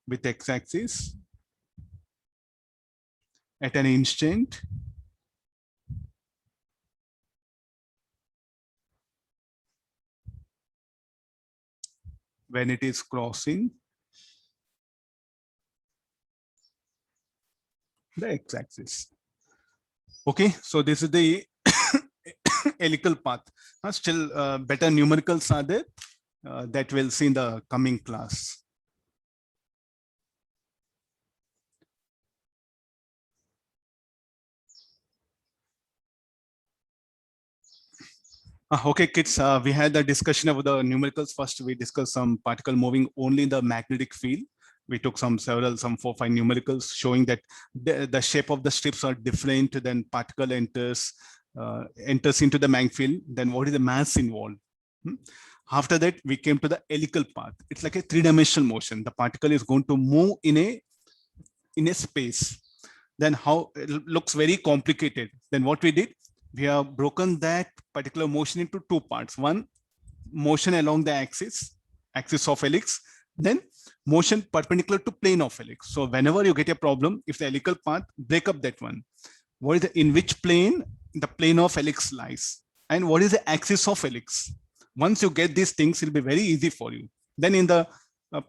with x-axis at an instant when it is crossing the x-axis. Okay, so this is the helical path. Still better numericals are there that we'll see in the coming class. Okay, kids, we had a discussion about the numericals. First, we discussed some particle moving only in the magnetic field. We took some 4 or 5 numericals showing that the shape of the strips are different. Then particle enters into the magnetic field. Then what is the mass involved? After that, we came to the helical path. It's like a 3-dimensional motion. The particle is going to move in a space. Then how it looks very complicated. Then what we did, we have broken that particular motion into 2 parts. One, motion along the axis of helix, then motion perpendicular to plane of helix. So whenever you get a problem, if the helical path, break up that one. What is in which plane the plane of helix lies? And what is the axis of helix? Once you get these things, it'll be very easy for you. Then in the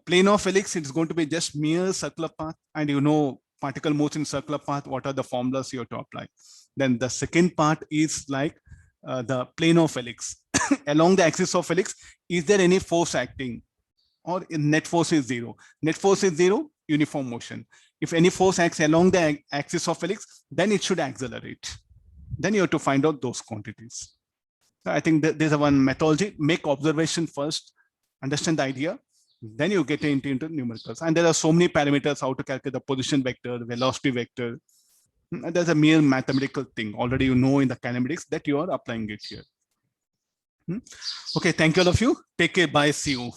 plane of helix, it's going to be just mere circular path. And you know, particle moves in circular path, what are the formulas you have to apply? Then the second part is like the plane of helix. Along the axis of helix, is there any force acting? Or net force is 0. Net force is 0, uniform motion. If any force acts along the axis of helix, then it should accelerate. Then you have to find out those quantities. So I think that there's one methodology. Make observation first, understand the idea, then you get into numericals. And there are so many parameters how to calculate the position vector, velocity vector. There's a mere mathematical thing already you know in the kinematics that you are applying it here. Okay, thank you all of you. Take care. Bye. See you.